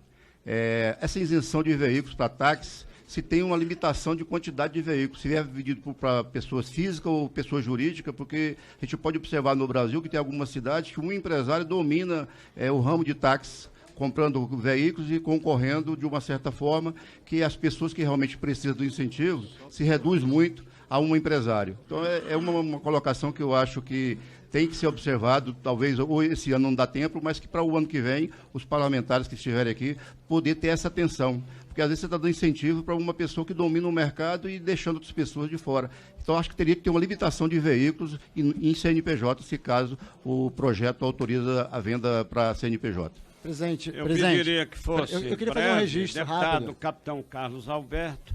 S15: Essa isenção de veículos para táxis, se tem uma limitação de quantidade de veículos, se é vendido para pessoas físicas ou pessoas jurídicas, porque a gente pode observar no Brasil que tem algumas cidades que um empresário domina o ramo de táxis, comprando veículos e concorrendo de uma certa forma que as pessoas que realmente precisam do incentivo se reduz muito a um empresário. Então, é uma colocação que eu acho que tem que ser observado, talvez ou esse ano não dá tempo, mas que para o ano que vem, os parlamentares que estiverem aqui, poder ter essa atenção. Porque às vezes você está dando incentivo para uma pessoa que domina o mercado e deixando outras pessoas de fora. Então, acho que teria que ter uma limitação de veículos em CNPJ, se caso o projeto autoriza a venda para CNPJ.
S8: Presidente,
S1: eu pediria que fosse
S8: eu queria fazer um registro
S1: deputado
S8: rápido.
S1: Capitão Carlos Alberto,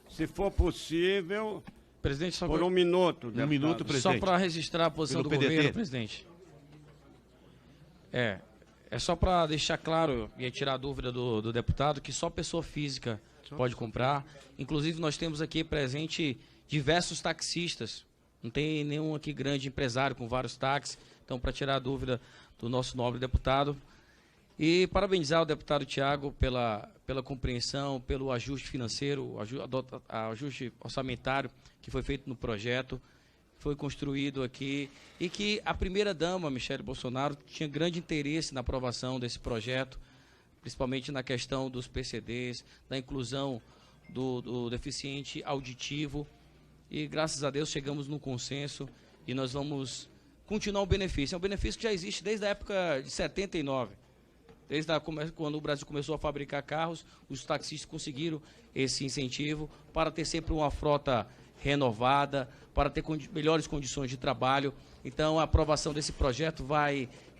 S1: se for possível,
S3: presidente, só
S1: por um minuto.
S9: Um minuto, presidente.
S3: Só para registrar a posição
S9: Pelo
S3: do
S9: PDT.
S3: governo, presidente. É só para deixar claro e tirar a dúvida do deputado que só pessoa física pode comprar. Inclusive, nós temos aqui presente diversos taxistas. Não tem nenhum aqui grande empresário com vários táxis. Então, para tirar a dúvida do nosso nobre deputado. E parabenizar o deputado Thiago pela compreensão, pelo ajuste financeiro, ajuste orçamentário que foi feito no projeto, foi construído aqui, e que a primeira-dama, Michele Bolsonaro, tinha grande interesse na aprovação desse projeto, principalmente na questão dos PCDs, da inclusão do deficiente auditivo, e graças a Deus chegamos num consenso e nós vamos continuar o benefício. É um benefício que já existe desde a época de 79. Quando o Brasil começou a fabricar carros, os taxistas conseguiram esse incentivo para ter sempre uma frota renovada, para ter melhores condições de trabalho. Então, a aprovação desse projeto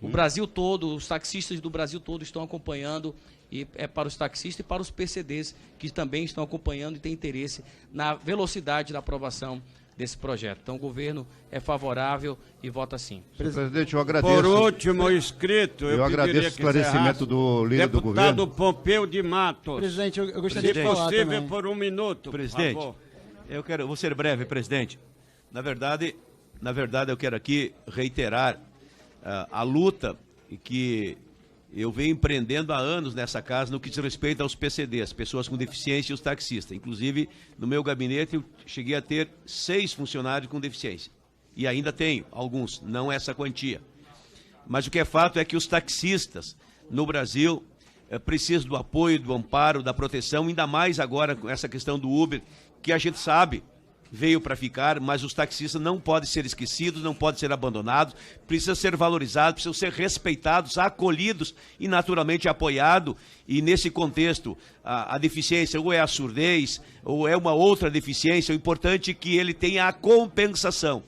S3: o Brasil todo, os taxistas do Brasil todo estão acompanhando, e é para os taxistas e para os PCDs, que também estão acompanhando e têm interesse na velocidade da aprovação desse projeto. Então, o governo é favorável e vota sim.
S15: Presidente, eu agradeço.
S1: Por último, inscrito,
S15: eu agradeço o esclarecimento do líder do governo.
S1: Deputado Pompeu de Matos.
S8: Presidente, eu gostaria de falar
S1: possível,
S8: também.
S1: por um minuto,
S9: presidente,
S1: por favor.
S9: Eu vou ser breve, presidente. Na verdade, eu quero aqui reiterar a luta que eu venho empreendendo há anos nessa casa no que diz respeito aos PCDs, pessoas com deficiência e os taxistas. Inclusive, no meu gabinete, eu cheguei a ter 6 funcionários com deficiência. E ainda tenho alguns, não essa quantia. Mas o que é fato é que os taxistas no Brasil precisam do apoio, do amparo, da proteção, ainda mais agora com essa questão do Uber, que a gente sabe veio para ficar, mas os taxistas não podem ser esquecidos, não podem ser abandonados, precisam ser valorizados, precisam ser respeitados, acolhidos e naturalmente apoiados. E nesse contexto, a deficiência ou é a surdez ou é uma outra deficiência, o importante é que ele tenha a compensação.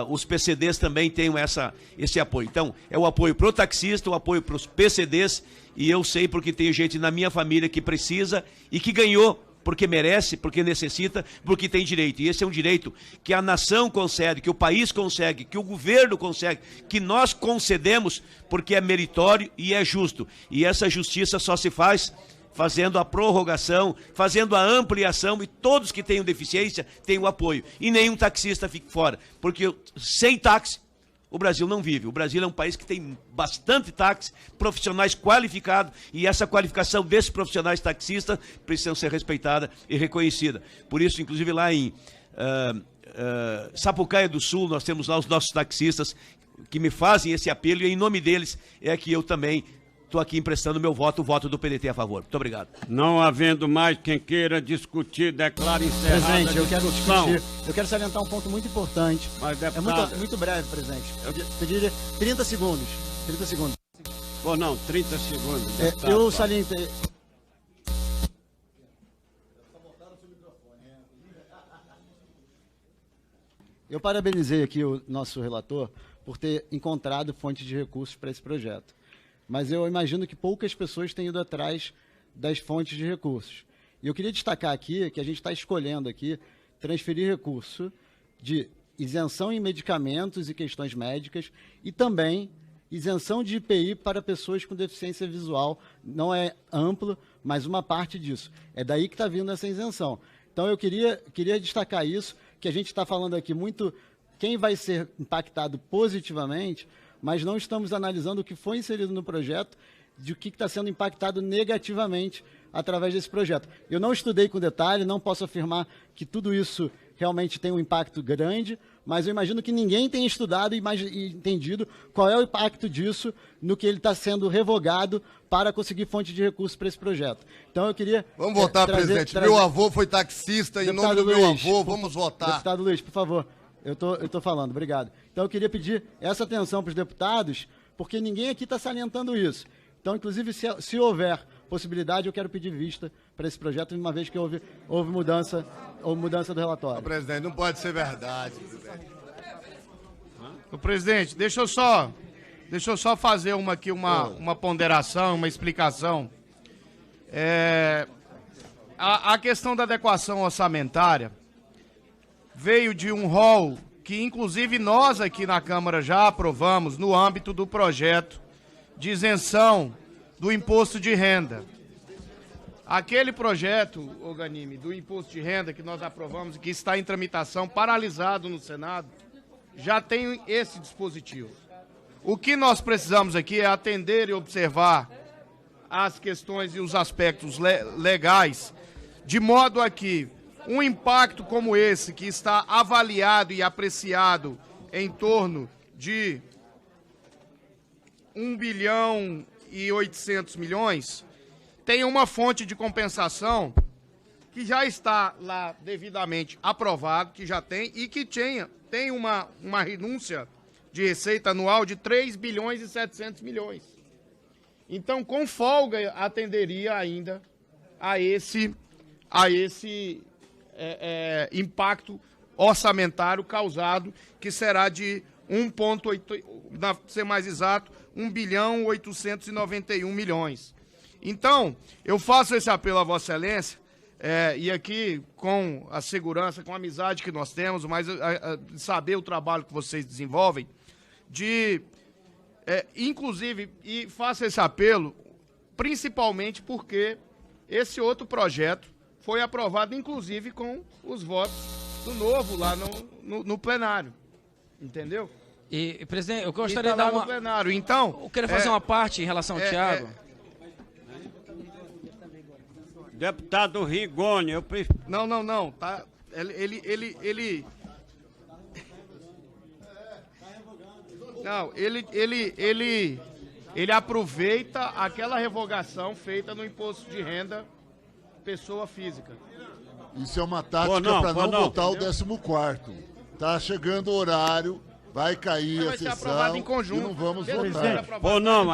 S9: Os PCDs também têm esse apoio. Então, é o apoio para o taxista, o apoio para os PCDs, e eu sei porque tem gente na minha família que precisa e que ganhou porque merece, porque necessita, porque tem direito. E esse é um direito que a nação concede, que o país consegue, que o governo consegue, que nós concedemos, porque é meritório e é justo. E essa justiça só se faz fazendo a prorrogação, fazendo a ampliação, e todos que tenham deficiência têm o apoio. E nenhum taxista fique fora, porque sem táxi o Brasil não vive. O Brasil é um país que tem bastante táxi, profissionais qualificados, e essa qualificação desses profissionais taxistas precisa ser respeitada e reconhecida. Por isso, inclusive lá em Sapucaia do Sul, nós temos lá os nossos taxistas que me fazem esse apelo, e em nome deles é que eu também estou aqui emprestando meu voto, o voto do PDT a favor. Muito obrigado.
S1: Não havendo mais quem queira discutir, declaro encerrada
S8: Presidente, eu
S1: a
S8: quero
S1: discussão.
S8: discutir. Eu quero salientar um ponto muito importante.
S1: Mas,
S8: É
S1: deputado,
S8: muito breve, presidente. Eu pediria 30 segundos. 30 segundos.
S1: Pô, não, 30 segundos. deputado.
S8: Eu salientei. Eu parabenizei aqui o nosso relator por ter encontrado fontes de recursos para esse projeto. Mas eu imagino que poucas pessoas têm ido atrás das fontes de recursos. E eu queria destacar aqui que a gente está escolhendo aqui transferir recurso de isenção em medicamentos e questões médicas e também isenção de IPI para pessoas com deficiência visual. Não é amplo, mas uma parte disso. É daí que está vindo essa isenção. Então eu queria destacar isso, que a gente está falando aqui muito quem vai ser impactado positivamente, mas não estamos analisando o que foi inserido no projeto, de o que está sendo impactado negativamente através desse projeto. Eu não estudei com detalhe, não posso afirmar que tudo isso realmente tem um impacto grande, mas eu imagino que ninguém tenha estudado e entendido qual é o impacto disso no que ele está sendo revogado para conseguir fonte de recursos para esse projeto. Então eu queria...
S7: Vamos votar, presidente. Meu avô foi taxista, em nome do meu avô, vamos votar.
S8: Deputado Luiz, por favor. Eu tô falando, obrigado. Então eu queria pedir essa atenção para os deputados, porque ninguém aqui está salientando isso. Então, inclusive, se houver possibilidade, eu quero pedir vista para esse projeto, uma vez que houve mudança do relatório.
S7: Presidente, não pode ser verdade.
S4: Presidente, deixa eu só fazer uma ponderação, uma explicação. A questão da adequação orçamentária veio de um rol que, inclusive, nós aqui na Câmara já aprovamos no âmbito do projeto de isenção do imposto de renda. Aquele projeto, Oganime, do imposto de renda que nós aprovamos e que está em tramitação, paralisado no Senado, já tem esse dispositivo. O que nós precisamos aqui é atender e observar as questões e os aspectos legais, de modo a que um impacto como esse, que está avaliado e apreciado em torno de 1 bilhão e 800 milhões, tem uma fonte de compensação que já está lá devidamente aprovado, que já tem, e que tem uma renúncia de receita anual de 3 bilhões e 700 milhões. Então, com folga, atenderia ainda a esse impacto orçamentário causado, que será de 1,8, para ser mais exato, 1 bilhão 891 milhões. Então, eu faço esse apelo a Vossa Excelência, e aqui com a segurança, com a amizade que nós temos, mas saber o trabalho que vocês desenvolvem, inclusive, e faço esse apelo, principalmente porque esse outro projeto foi aprovado, inclusive, com os votos do Novo lá no plenário. Entendeu?
S3: E, presidente, eu gostaria de dar uma...
S4: no plenário. Então,
S3: eu queria fazer uma parte em relação ao Thiago.
S1: Deputado Rigoni, eu prefiro...
S4: Não, tá? Ele... Não, ele aproveita aquela revogação feita no imposto de renda pessoa física.
S11: Isso é uma tática para não votar o 14º. Tá chegando o horário, vai cair a sessão e não vamos votar.
S1: Pô, não,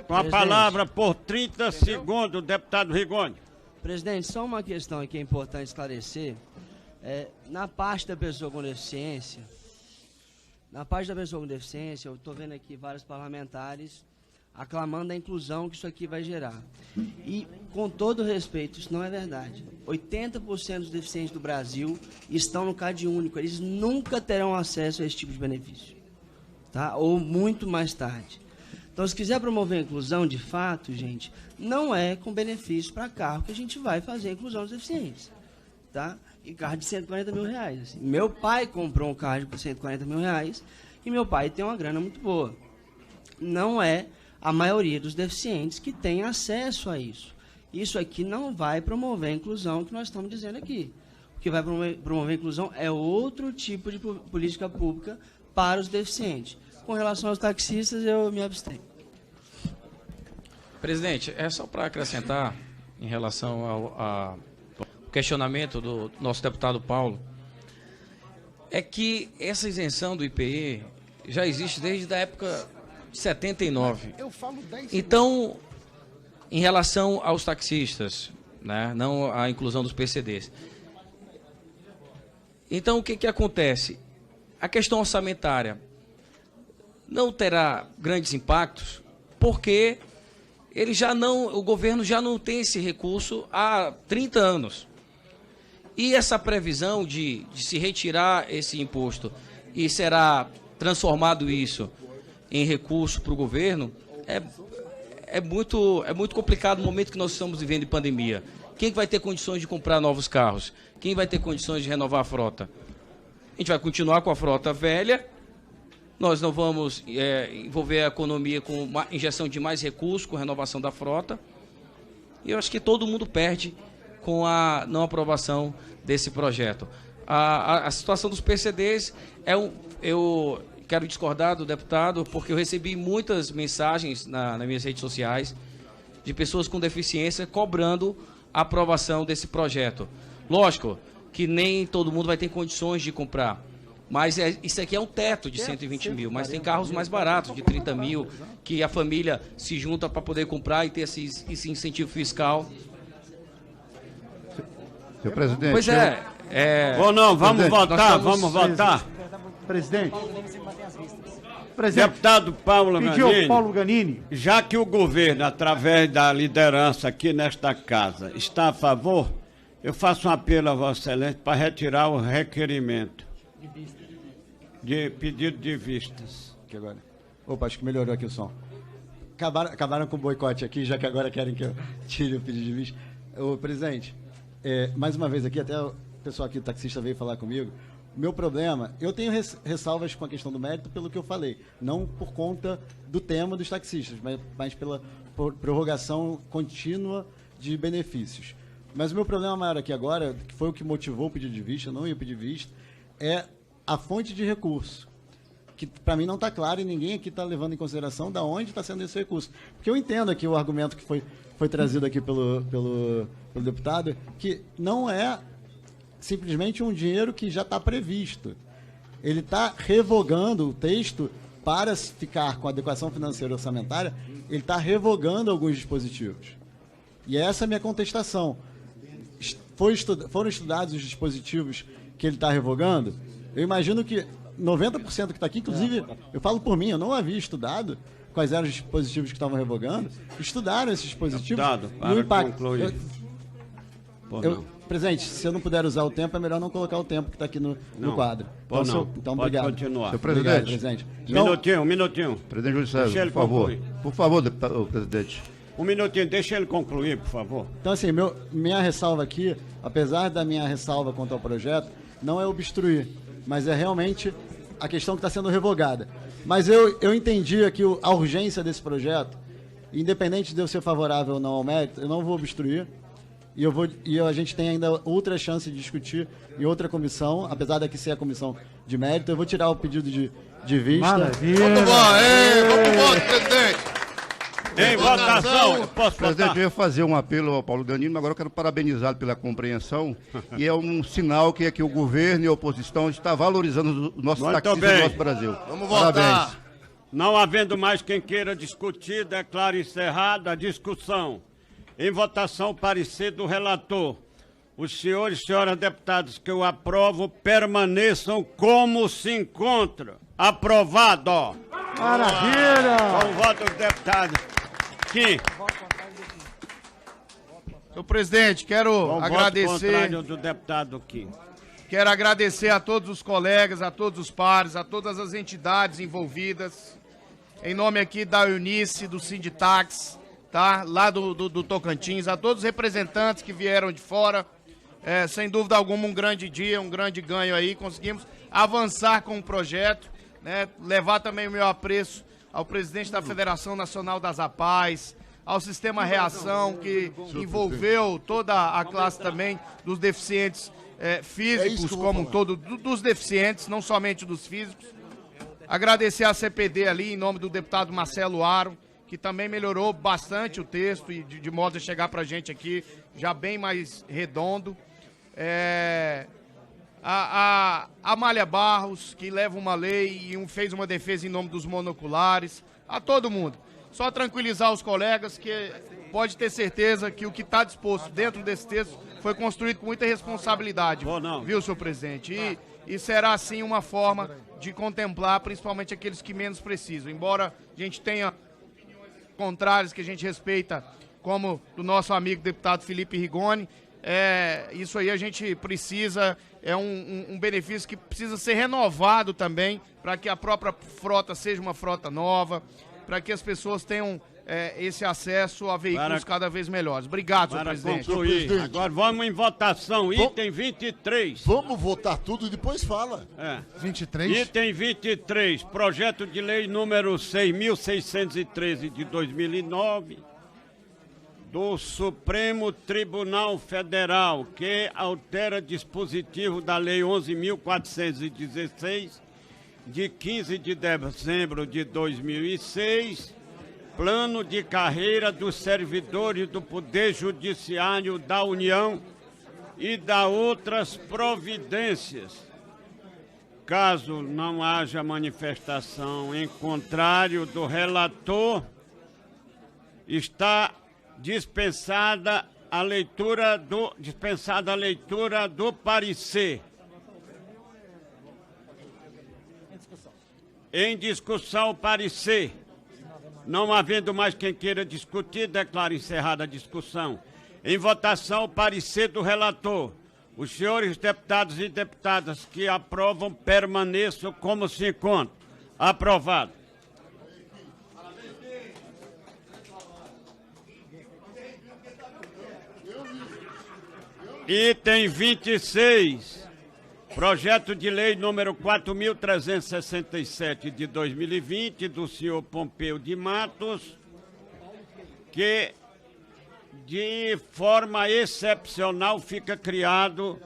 S1: com a palavra por 30 segundos, deputado Rigoni.
S16: Presidente, só uma questão aqui é importante esclarecer. Na parte da pessoa com deficiência, eu estou vendo aqui vários parlamentares aclamando a inclusão que isso aqui vai gerar. E, com todo respeito, isso não é verdade. 80% dos deficientes do Brasil estão no CAD único. Eles nunca terão acesso a esse tipo de benefício, tá? Ou muito mais tarde. Então, se quiser promover a inclusão, de fato, gente, não é com benefício para carro que a gente vai fazer a inclusão dos deficientes, tá? E carro de 140 mil reais. Assim. Meu pai comprou um carro por 140 mil reais e meu pai tem uma grana muito boa. Não é a maioria dos deficientes que tem acesso a isso. Isso aqui não vai promover a inclusão que nós estamos dizendo aqui. O que vai promover a inclusão é outro tipo de política pública para os deficientes. Com relação aos taxistas, eu me abstenho.
S3: Presidente, é só para acrescentar em relação ao questionamento do nosso deputado Paulo, é que essa isenção do IPI já existe desde a época de 79.
S6: Eu falo 10
S3: Então, em relação aos taxistas, né, não a inclusão dos PCDs. Então, o que acontece? A questão orçamentária não terá grandes impactos, porque o governo já não tem esse recurso há 30 anos. E essa previsão de se retirar esse imposto e será transformado isso em recurso para o governo, é muito complicado no momento que nós estamos vivendo de pandemia. Quem vai ter condições de comprar novos carros? Quem vai ter condições de renovar a frota? A gente vai continuar com a frota velha, nós não vamos envolver a economia com uma injeção de mais recursos, com a renovação da frota. E eu acho que todo mundo perde com a não aprovação desse projeto. A situação dos PCDs eu quero discordar do deputado, porque eu recebi muitas mensagens nas minhas redes sociais de pessoas com deficiência cobrando a aprovação desse projeto. Lógico que nem todo mundo vai ter condições de comprar, mas isso aqui é um teto de 120 mil, mas tem carros mais baratos, de 30 mil, que a família se junta para poder comprar e ter esse incentivo fiscal.
S15: Senhor presidente...
S1: Pois Ou não, vamos votar, vamos votar.
S13: Presidente.
S1: Deputado Paulo
S13: Pediu Paulo Ganini.
S1: Já que o governo, através da liderança aqui nesta casa, está a favor, eu faço um apelo a Vossa Excelência para retirar o requerimento de pedido de vistas.
S8: Que agora. Opa, acho que melhorou aqui o som. Acabaram com o boicote aqui, já que agora querem que eu tire o pedido de vista. Ô, presidente, mais uma vez aqui, até o pessoal aqui, o taxista, veio falar comigo. Meu problema, eu tenho ressalvas com a questão do mérito pelo que eu falei, não por conta do tema dos taxistas, mas pela prorrogação contínua de benefícios. Mas o meu problema maior aqui agora, que foi o que motivou o pedido de vista, eu não ia pedir vista, é a fonte de recurso, que para mim não está claro e ninguém aqui está levando em consideração de onde está sendo esse recurso. Porque eu entendo aqui o argumento que foi trazido aqui pelo deputado, que não é simplesmente um dinheiro que já está previsto. Ele está revogando o texto para ficar com a adequação financeira orçamentária, ele está revogando alguns dispositivos. E essa é a minha contestação. Foram estudados os dispositivos que ele está revogando? Eu imagino que 90% que está aqui, inclusive, eu falo por mim, eu não havia estudado quais eram os dispositivos que estavam revogando, estudaram esses dispositivos e o impacto. Presidente, se eu não puder usar o tempo, é melhor não colocar o tempo que está aqui no quadro. Então,
S1: pode
S8: obrigado.
S1: Continuar.
S15: Senhor presidente.
S8: Obrigado, presidente. Então,
S1: um minutinho.
S15: Presidente Júlio César, por favor. Por favor, deputado, presidente.
S1: Um minutinho, deixa ele concluir, por favor.
S8: Então, assim, minha ressalva aqui, apesar da minha ressalva quanto ao projeto, não é obstruir, mas é realmente a questão que está sendo revogada. Mas eu entendi aqui a urgência desse projeto, independente de eu ser favorável ou não ao mérito, eu não vou obstruir. E a gente tem ainda outra chance de discutir em outra comissão, apesar daqui ser a comissão de mérito. Eu vou tirar o pedido de vista.
S13: Maravilha.
S7: Vamos voto, presidente.
S1: Em votação, eu posso
S15: Presidente,
S1: votar?
S15: eu ia fazer um apelo ao Paulo Ganini, mas agora eu quero parabenizá-lo pela compreensão. E é um sinal que aqui o governo e a oposição estão valorizando os nossos taxistas do nosso Brasil.
S7: Vamos
S15: Parabéns.
S7: votar.
S1: Não havendo mais quem queira discutir, declaro encerrada a discussão. Em votação, parecer do relator. Os senhores e senhoras deputados que eu aprovo permaneçam como se encontram. Aprovado.
S13: Maravilha!
S1: Com o voto do deputado Kim.
S4: Senhor presidente, quero
S1: Com o
S4: agradecer.
S1: voto contrário do deputado Kim.
S4: Quero agradecer a todos os colegas, a todos os pares, a todas as entidades envolvidas. Em nome aqui da Eunice, do Sinditax, tá? Lá do Tocantins, a todos os representantes que vieram de fora. Sem dúvida alguma, um grande dia, um grande ganho aí. Conseguimos avançar com o projeto, né? Levar também o meu apreço ao presidente da Federação Nacional das APAES, ao Sistema Reação, que envolveu toda a classe também dos deficientes físicos, como um todo, dos deficientes, não somente dos físicos. Agradecer a CPD ali, em nome do deputado Marcelo Aro, que também melhorou bastante o texto e de modo a chegar pra gente aqui já bem mais redondo. A Amália Barros, que leva uma lei e fez uma defesa em nome dos monoculares. A todo mundo. Só tranquilizar os colegas que pode ter certeza que o que está disposto dentro desse texto foi construído com muita responsabilidade, viu, senhor presidente? E será, sim, uma forma de contemplar principalmente aqueles que menos precisam. Embora a gente tenha opiniões contrárias que a gente respeita, como do nosso amigo deputado Felipe Rigoni, isso aí a gente precisa, um benefício que precisa ser renovado também, para que a própria frota seja uma frota nova, para que as pessoas tenham esse acesso a veículos cada vez melhores. Obrigado, senhor presidente.
S1: Concluir. Agora vamos em votação. Item 23.
S11: Vamos votar tudo e depois fala.
S6: 23?
S1: Item 23. Projeto de lei número 6.613 de 2009 do Supremo Tribunal Federal, que altera dispositivo da Lei 11.416, de 15 de dezembro de 2006, Plano de Carreira dos Servidores do Poder Judiciário da União e da outras providências. Caso não haja manifestação em contrário do relator, está dispensada a leitura do parecer. Em discussão, o parecer. Não havendo mais quem queira discutir, declaro encerrada a discussão. Em votação, o parecer do relator. Os senhores deputados e deputadas que aprovam permaneçam como se encontram. Aprovado. Item 26. Projeto de lei número 4.367 de 2020, do senhor Pompeu de Matos, que de forma excepcional fica criado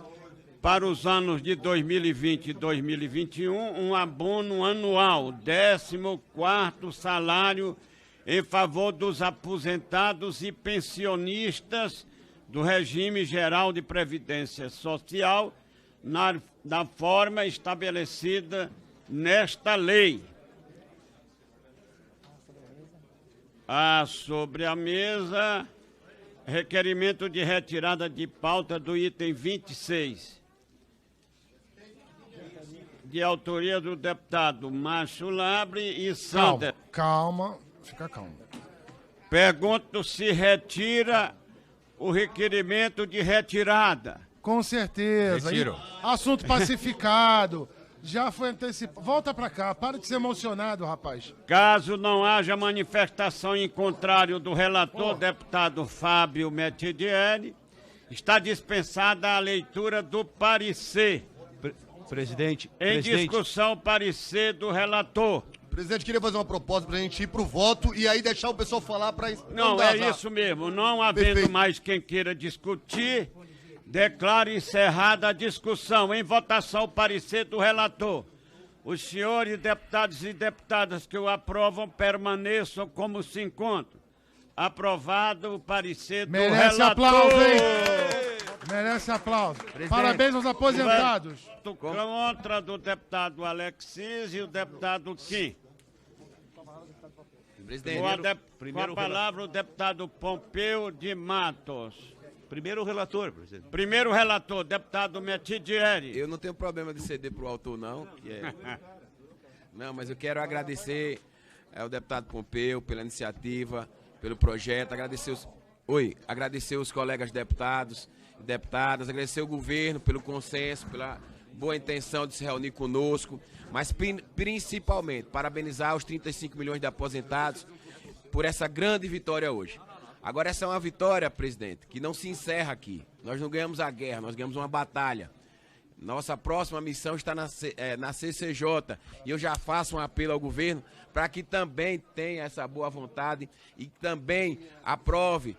S1: para os anos de 2020 e 2021 um abono anual, 14º salário em favor dos aposentados e pensionistas do regime geral de previdência social, da forma estabelecida nesta lei. Há sobre a mesa requerimento de retirada de pauta do item 26, de autoria do deputado Márcio Labre e Sander.
S6: Calma, fica calmo.
S1: Pergunto se retira o requerimento de retirada.
S6: Com certeza.
S1: Retiro.
S6: Assunto pacificado. Já foi antecipado. Volta pra cá. Para de ser emocionado, rapaz.
S1: Caso não haja manifestação em contrário do relator, deputado Fábio Metidieri, está dispensada a leitura do parecer.
S9: Presidente.
S1: Em discussão, parecer do relator.
S7: Presidente, queria fazer uma proposta para a gente ir para o voto e aí deixar o pessoal falar para...
S1: Não, é isso mesmo. Não havendo mais quem queira discutir, declaro encerrada a discussão. Em votação, o parecer do relator. Os senhores deputados e deputadas que o aprovam permaneçam como se encontram. Aprovado o parecer do relator.
S6: Merece aplauso, hein? Merece aplauso. Parabéns aos aposentados.
S1: Contra do deputado Alexis e o deputado Kim. Com a palavra o deputado Pompeu de Matos.
S9: Primeiro o relator, presidente.
S1: Primeiro relator, deputado Metidieri.
S5: Eu não tenho problema de ceder para o autor, não. Não, mas eu quero agradecer ao deputado Pompeu pela iniciativa, pelo projeto, agradecer os colegas deputados e deputadas, agradecer o governo pelo consenso, pela boa intenção de se reunir conosco, mas principalmente parabenizar os 35 milhões de aposentados por essa grande vitória hoje. Agora, essa é uma vitória, presidente, que não se encerra aqui. Nós não ganhamos a guerra, nós ganhamos uma batalha. Nossa próxima missão está na CCJ, e eu já faço um apelo ao governo para que também tenha essa boa vontade e também aprove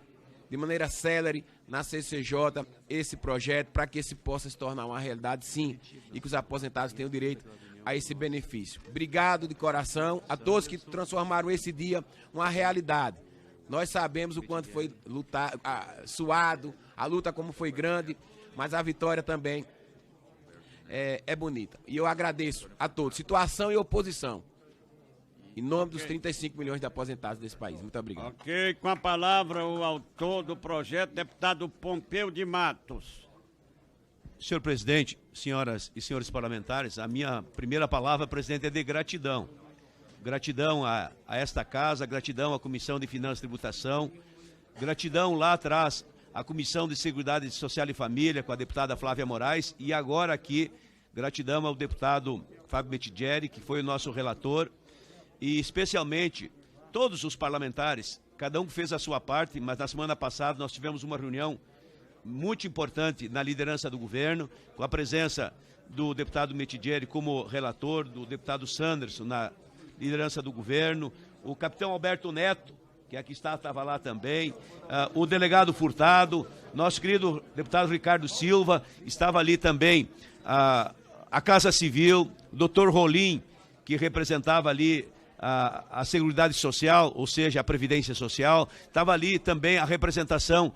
S5: de maneira célere na CCJ esse projeto, para que esse possa se tornar uma realidade, sim, e que os aposentados tenham direito a esse benefício. Obrigado de coração a todos que transformaram esse dia uma realidade. Nós sabemos o quanto foi suado, a luta como foi grande, mas a vitória também é bonita. E eu agradeço a todos, situação e oposição, em nome dos 35 milhões de aposentados desse país. Muito obrigado.
S1: Ok, com a palavra o autor do projeto, deputado Pompeu de Matos.
S9: Senhor presidente, senhoras e senhores parlamentares, a minha primeira palavra, presidente, é de gratidão. Gratidão a esta casa, gratidão à Comissão de Finanças e Tributação, gratidão lá atrás à Comissão de Seguridade Social e Família, com a deputada Flávia Moraes, e agora aqui, gratidão ao deputado Fábio Metigieri, que foi o nosso relator, e especialmente todos os parlamentares, cada um fez a sua parte, mas na semana passada nós tivemos uma reunião muito importante na liderança do governo, com a presença do deputado Metigieri como relator, do deputado Sanderson na liderança do governo, o capitão Alberto Neto, que aqui estava lá também, o delegado Furtado, nosso querido deputado Ricardo Silva, estava ali também a Casa Civil, o doutor Rolim, que representava ali a Seguridade Social, ou seja, a Previdência Social, estava ali também a representação,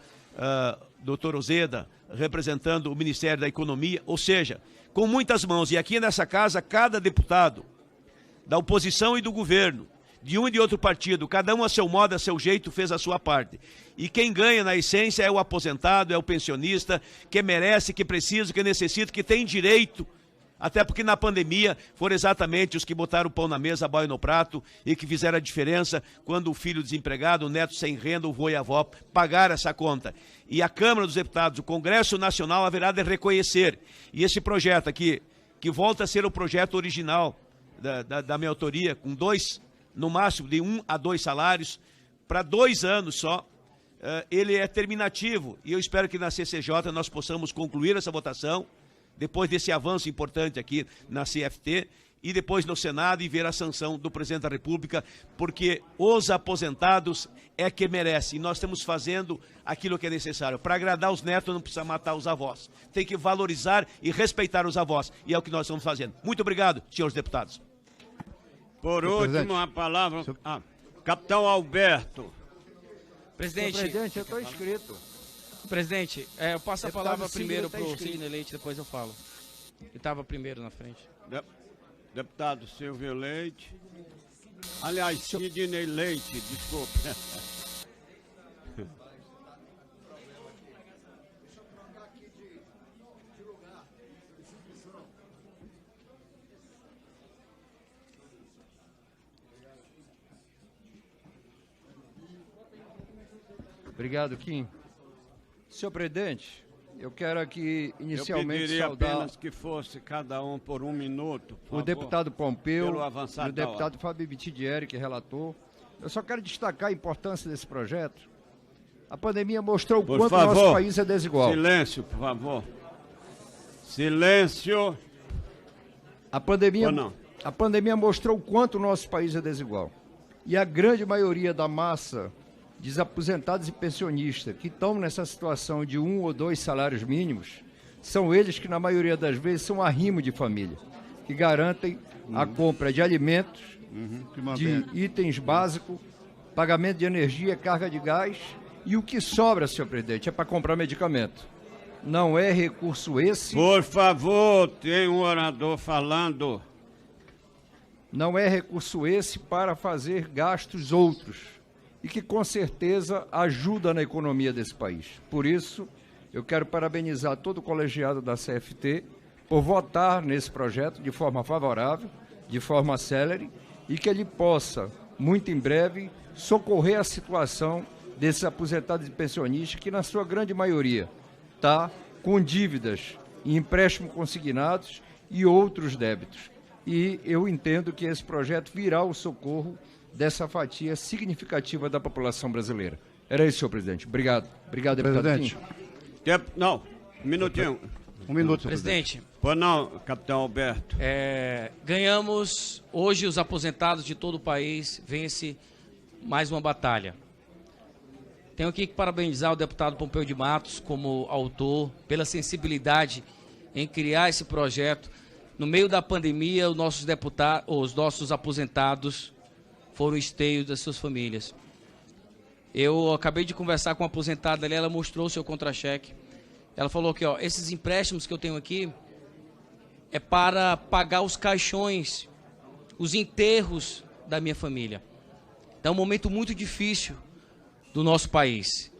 S9: doutor Ozeda, representando o Ministério da Economia, ou seja, com muitas mãos. E aqui nessa casa, cada deputado da oposição e do governo, de um e de outro partido, cada um a seu modo, a seu jeito, fez a sua parte. E quem ganha, na essência, é o aposentado, é o pensionista, que merece, que precisa, que necessita, que tem direito, até porque na pandemia foram exatamente os que botaram o pão na mesa, a boia no prato, e que fizeram a diferença quando o filho desempregado, o neto sem renda, o vô e a avó pagaram essa conta. E a Câmara dos Deputados, o Congresso Nacional, haverá de reconhecer. E esse projeto aqui, que volta a ser o projeto original da minha autoria, com no máximo de 1 a 2 salários, para 2 anos só, ele é terminativo, e eu espero que na CCJ nós possamos concluir essa votação, depois desse avanço importante aqui na CFT, e depois no Senado, e ver a sanção do presidente da República, porque os aposentados é que merecem, e nós estamos fazendo aquilo que é necessário. Para agradar os netos não precisa matar os avós, tem que valorizar e respeitar os avós, e é o que nós estamos fazendo. Muito obrigado, senhores deputados.
S1: Por último, a palavra, capitão Alberto.
S3: Presidente,
S12: presidente, eu estou inscrito.
S3: Presidente, eu passo a palavra primeiro para o
S12: inscrito.
S3: Sidney Leite, depois eu falo. Que estava primeiro na frente.
S1: Deputado Silvio Leite. Aliás, Sidney Leite, desculpe.
S12: Obrigado, Kim. Senhor presidente, eu quero aqui inicialmente
S1: eu pediria
S12: saudar
S1: apenas que fosse cada um por 1 minuto, por favor,
S12: o deputado Pompeu
S1: pelo
S12: e
S1: avançar
S12: o
S1: da
S12: deputado
S1: hora.
S12: Fábio Metigieri, que relatou. Eu só quero destacar a importância desse projeto. A pandemia mostrou o
S1: Por
S12: quanto o
S1: favor,
S12: nosso país é desigual.
S1: Silêncio, por favor. Silêncio.
S12: A pandemia mostrou o quanto o nosso país é desigual. E a grande maioria da massa de aposentados e pensionistas que estão nessa situação de 1 ou 2 salários mínimos, são eles que, na maioria das vezes, são arrimo de família, que garantem a compra de alimentos, de itens básicos, pagamento de energia, carga de gás, e o que sobra, senhor presidente, é para comprar medicamento. Não é recurso esse...
S1: Por favor, tem um orador falando.
S12: Não é recurso esse para fazer gastos outros, e que com certeza ajuda na economia desse país. Por isso, eu quero parabenizar todo o colegiado da CFT por votar nesse projeto de forma favorável, de forma célere, e que ele possa muito em breve, socorrer a situação desses aposentados e pensionistas que, na sua grande maioria, está com dívidas e empréstimo consignados e outros débitos. E eu entendo que esse projeto virá ao socorro dessa fatia significativa da população brasileira. Era isso, senhor presidente. Obrigado. Obrigado, deputado
S1: Presidente. Não, um minutinho.
S12: Um minuto, senhor
S3: presidente.
S1: Pois não, capitão Alberto.
S3: Ganhamos, hoje os aposentados de todo o país vencem mais uma batalha. Tenho aqui que parabenizar o deputado Pompeu de Matos como autor, pela sensibilidade em criar esse projeto. No meio da pandemia, os nossos aposentados foram esteios das suas famílias. Eu acabei de conversar com uma aposentada ali, ela mostrou o seu contra-cheque. Ela falou que, ó, esses empréstimos que eu tenho aqui é para pagar os caixões, os enterros da minha família. Então é um momento muito difícil do nosso país.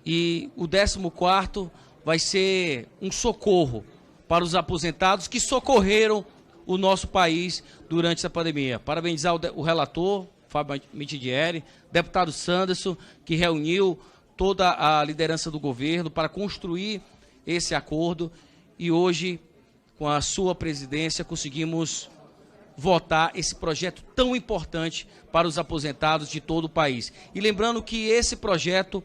S3: E o 14º vai ser um socorro para os aposentados que socorreram o nosso país durante essa pandemia. Parabenizar o relator, Fábio Mitidieri, deputado Sanderson, que reuniu toda a liderança do governo para construir esse acordo e hoje, com a sua presidência, conseguimos votar esse projeto tão importante para os aposentados de todo o país. E lembrando que esse projeto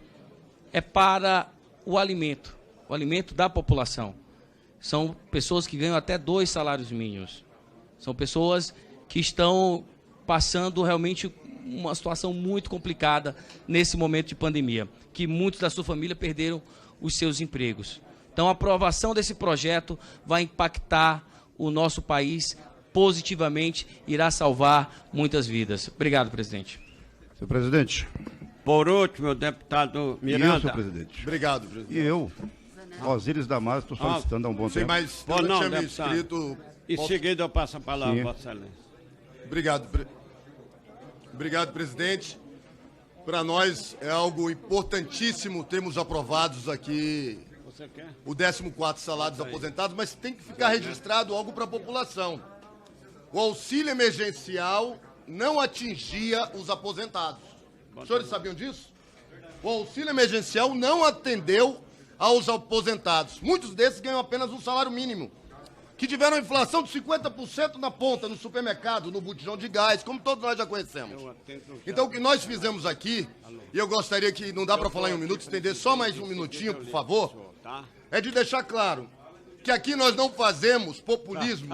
S3: é para o alimento da população. São pessoas que ganham até 2 salários mínimos. São pessoas que estão passando realmente uma situação muito complicada nesse momento de pandemia, que muitos da sua família perderam os seus empregos. Então, a aprovação desse projeto vai impactar o nosso país positivamente, irá salvar muitas vidas. Obrigado, presidente.
S15: Senhor presidente.
S1: Por último, o deputado Miranda.
S15: Senhor presidente.
S7: Obrigado, presidente.
S15: E eu, Osíris Damaso, estou solicitando há um bom tempo.
S7: Mas
S1: Pô,
S7: eu
S1: não,
S7: tinha me
S1: deputado.
S7: inscrito...
S1: Em seguida eu passo a palavra,
S15: Sim.
S1: Vossa Excelência.
S7: Obrigado, Obrigado, presidente. Para nós é algo importantíssimo termos aprovados aqui
S1: Você quer?
S7: o 14º salário dos aposentados, mas tem que ficar registrado algo para a população. O auxílio emergencial não atingia os aposentados. Os senhores sabiam disso? O auxílio emergencial não atendeu aos aposentados. Muitos desses ganham apenas um salário mínimo, que tiveram inflação de 50% na ponta, no supermercado, no botijão de gás, como todos nós já conhecemos. Então, o que nós fizemos aqui, e eu gostaria que, não dá para falar em um minuto, estender só mais um minutinho, por favor, é de deixar claro que aqui nós não fazemos populismo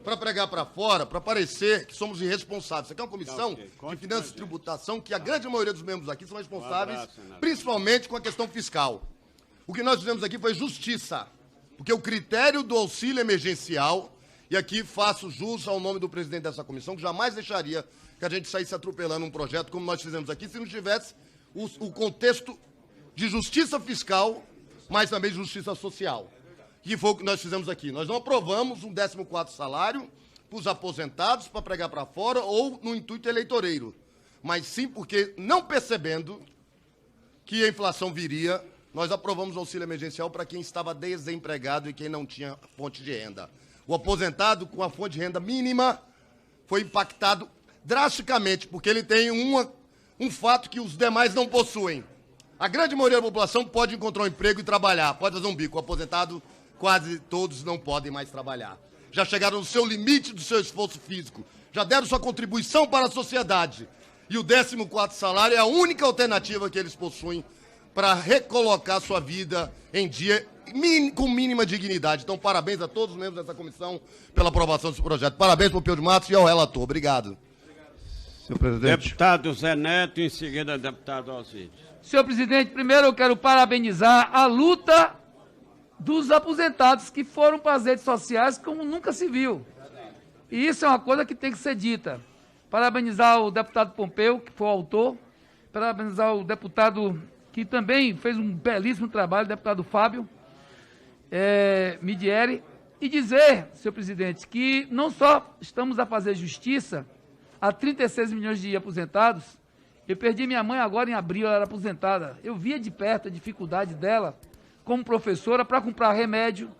S7: para pregar para fora, para parecer que somos irresponsáveis. Isso aqui é uma comissão de finanças e tributação que a grande maioria dos membros aqui são responsáveis, principalmente com a questão fiscal. O que nós fizemos aqui foi justiça, porque o critério do auxílio emergencial, e aqui faço jus ao nome do presidente dessa comissão, que jamais deixaria que a gente saísse atropelando um projeto como nós fizemos aqui, se não tivesse o contexto de justiça fiscal, mas também de justiça social. Que foi o que nós fizemos aqui. Nós não aprovamos um 14º salário para os aposentados, para pregar para fora, ou no intuito eleitoreiro, mas sim porque, não percebendo que a inflação viria, nós aprovamos o auxílio emergencial para quem estava desempregado e quem não tinha fonte de renda. O aposentado com a fonte de renda mínima foi impactado drasticamente, porque ele tem um fato que os demais não possuem. A grande maioria da população pode encontrar um emprego e trabalhar, pode fazer um bico. O aposentado, quase todos não podem mais trabalhar. Já chegaram no seu limite do seu esforço físico, já deram sua contribuição para a sociedade. E o 14º salário é a única alternativa que eles possuem para recolocar sua vida em dia com mínima dignidade. Então, parabéns a todos os membros dessa comissão pela aprovação desse projeto. Parabéns ao Pompeu de Matos e ao relator. Obrigado.
S15: Senhor presidente.
S1: Deputado Zé Neto, em seguida, deputado Osíris.
S14: Senhor presidente, primeiro eu quero parabenizar a luta dos aposentados que foram para as redes sociais como nunca se viu. E isso é uma coisa que tem que ser dita. Parabenizar o deputado Pompeu, que foi o autor, parabenizar o deputado que também fez um belíssimo trabalho, o deputado Fábio Midieri, e dizer, senhor presidente, que não só estamos a fazer justiça a 36 milhões de aposentados. Eu perdi minha mãe agora em abril, ela era aposentada. Eu via de perto a dificuldade dela, como professora, para comprar remédio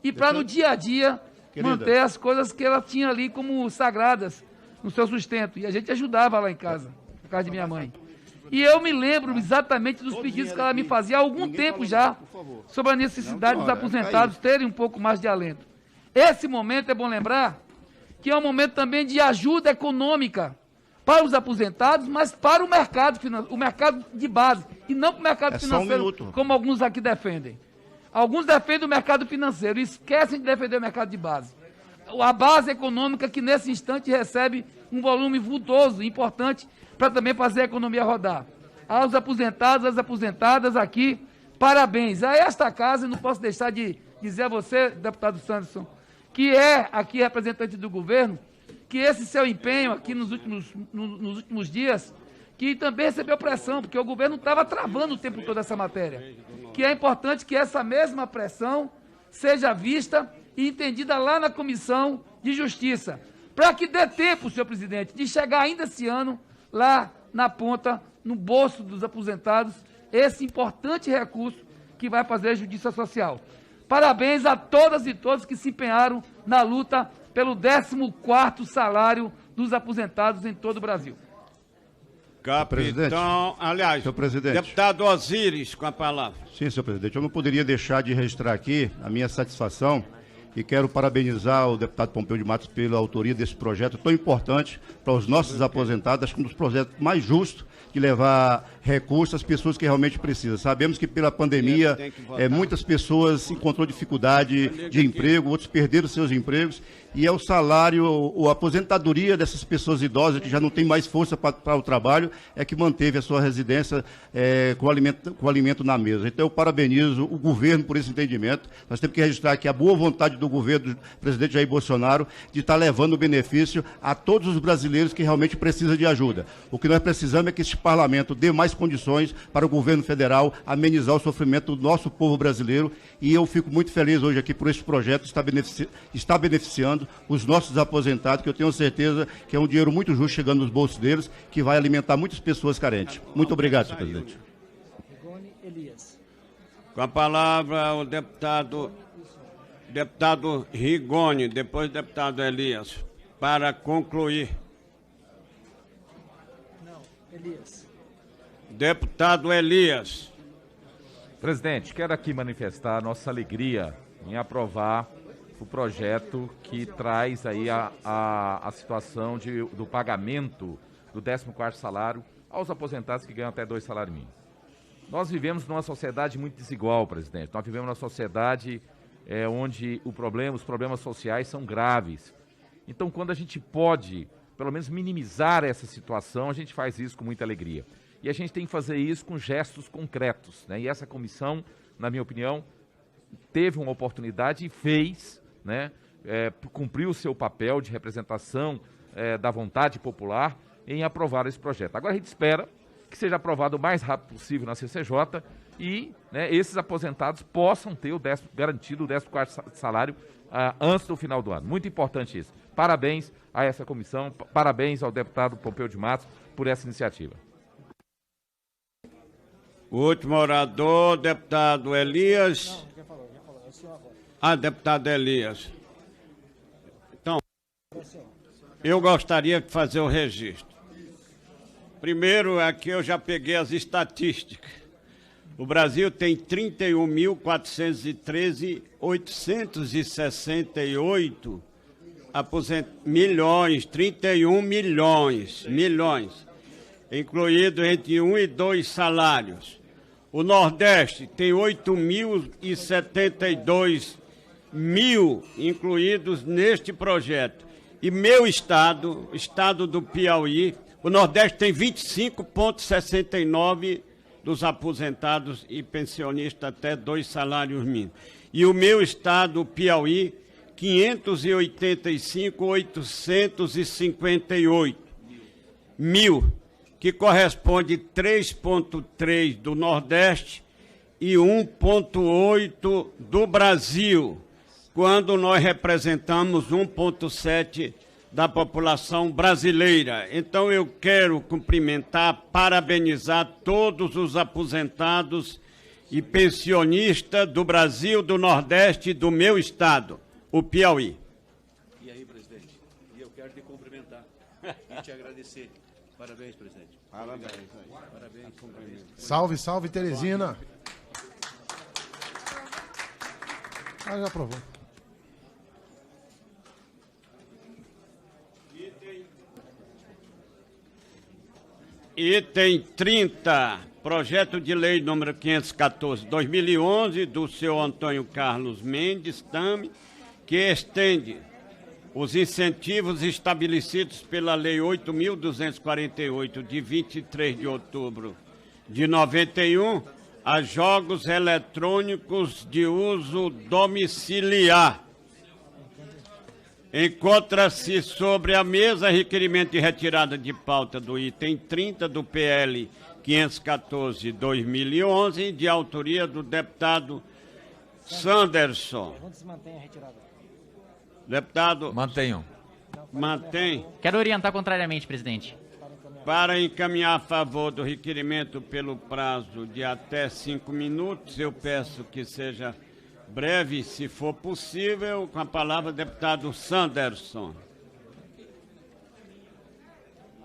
S14: e para no dia a dia manter as coisas que ela tinha ali como sagradas. no seu sustento. E a gente ajudava lá em casa, na casa de minha mãe. E eu me lembro exatamente dos pedidos que ela me fazia há algum tempo já, sobre a necessidade dos aposentados terem um pouco mais de alento. Esse momento, é bom lembrar, que é um momento também de ajuda econômica para os aposentados, mas para o mercado de base, e não para o mercado financeiro, como alguns aqui defendem. Alguns defendem o mercado financeiro e esquecem de defender o mercado de base. A base econômica que nesse instante recebe um volume vultoso, importante, para também fazer a economia rodar. Aos aposentados, às aposentadas aqui, parabéns. A esta casa, não posso deixar de dizer a você, deputado Sanderson, que é aqui representante do governo, que esse seu empenho aqui nos últimos dias, que também recebeu pressão, porque o governo estava travando o tempo todo essa matéria. Que é importante que essa mesma pressão seja vista e entendida lá na Comissão de Justiça, para que dê tempo, senhor presidente, de chegar ainda esse ano, lá na ponta, no bolso dos aposentados, esse importante recurso que vai fazer a justiça social. Parabéns a todas e todos que se empenharam na luta pelo 14º salário dos aposentados em todo o Brasil.
S1: Capitão, aliás, deputado Osíris, com a palavra.
S15: Sim, senhor presidente. Eu não poderia deixar de registrar aqui a minha satisfação e quero parabenizar o deputado Pompeu de Matos pela autoria desse projeto tão importante para os nossos aposentados. Acho que um dos projetos mais justos de levar recursos às pessoas que realmente precisam. Sabemos que pela pandemia muitas pessoas encontraram dificuldade de emprego, outros perderam seus empregos, e é o salário, ou a aposentadoria dessas pessoas idosas que já não têm mais força para o trabalho, é que manteve a sua residência com o alimento na mesa. Então eu parabenizo o governo por esse entendimento. Nós temos que registrar aqui a boa vontade do governo do presidente Jair Bolsonaro de estar levando o benefício a todos os brasileiros que realmente precisam de ajuda. O que nós precisamos é que este parlamento dê mais condições para o governo federal amenizar o sofrimento do nosso povo brasileiro, e eu fico muito feliz hoje aqui por este projeto estar beneficiando os nossos aposentados, que eu tenho certeza que é um dinheiro muito justo chegando nos bolsos deles, que vai alimentar muitas pessoas carentes. Muito obrigado, senhor presidente.
S1: Com a palavra o deputado Rigoni, depois o deputado Elias, para concluir. Deputado Elias.
S17: Presidente, quero aqui manifestar nossa alegria em aprovar o projeto que traz aí a situação do pagamento do 14º salário aos aposentados que ganham até 2 salários mínimos. Nós vivemos numa sociedade muito desigual, presidente. Nós vivemos numa sociedade onde os problemas sociais são graves. Então, quando a gente pode, pelo menos, minimizar essa situação, a gente faz isso com muita alegria. E a gente tem que fazer isso com gestos concretos, né? E essa comissão, na minha opinião, teve uma oportunidade e fez, né? Cumpriu o seu papel de representação da vontade popular em aprovar esse projeto. Agora a gente espera que seja aprovado o mais rápido possível na CCJ e, né, esses aposentados possam ter garantido o 14º salário antes do final do ano. Muito importante isso. Parabéns a essa comissão, parabéns ao deputado Pompeu de Matos por essa iniciativa.
S1: O último orador, deputado Elias. Deputado Elias. Então, eu gostaria de fazer o registro. Primeiro, aqui eu já peguei as estatísticas. O Brasil tem 31.413.868 milhões, 31 milhões, incluído entre 1 e 2 salários. O Nordeste tem 8.072 mil incluídos neste projeto. E meu estado, o estado do Piauí, o Nordeste tem 25,69 dos aposentados e pensionistas até 2 salários mínimos. E o meu estado, o Piauí, 585.858 mil, que corresponde 3,3 do Nordeste e 1,8 do Brasil, quando nós representamos 1,7 da população brasileira. Então eu quero cumprimentar, parabenizar todos os aposentados e pensionistas do Brasil, do Nordeste e do meu estado, o Piauí.
S9: E aí, presidente, eu quero te cumprimentar. e te agradecer. Parabéns, presidente.
S1: Parabéns.
S9: Parabéns.
S6: Salve, salve, Teresina. Já aprovou.
S1: Item 30, projeto de lei número 514/2011, do senhor Antônio Carlos Mendes Tame, que estende os incentivos estabelecidos pela Lei 8.248, de 23 de outubro de 91, a jogos eletrônicos de uso domiciliar. Encontra-se sobre a mesa requerimento de retirada de pauta do item 30 do PL 514/2011, de autoria do deputado Sanderson.
S18: Onde se mantém a retirada?
S1: Deputado...
S2: Mantenham.
S1: Mantém.
S10: Quero orientar contrariamente, presidente.
S1: Para encaminhar a favor do requerimento pelo prazo de até 5 minutos, eu peço que seja breve, se for possível, com a palavra o deputado Sanderson.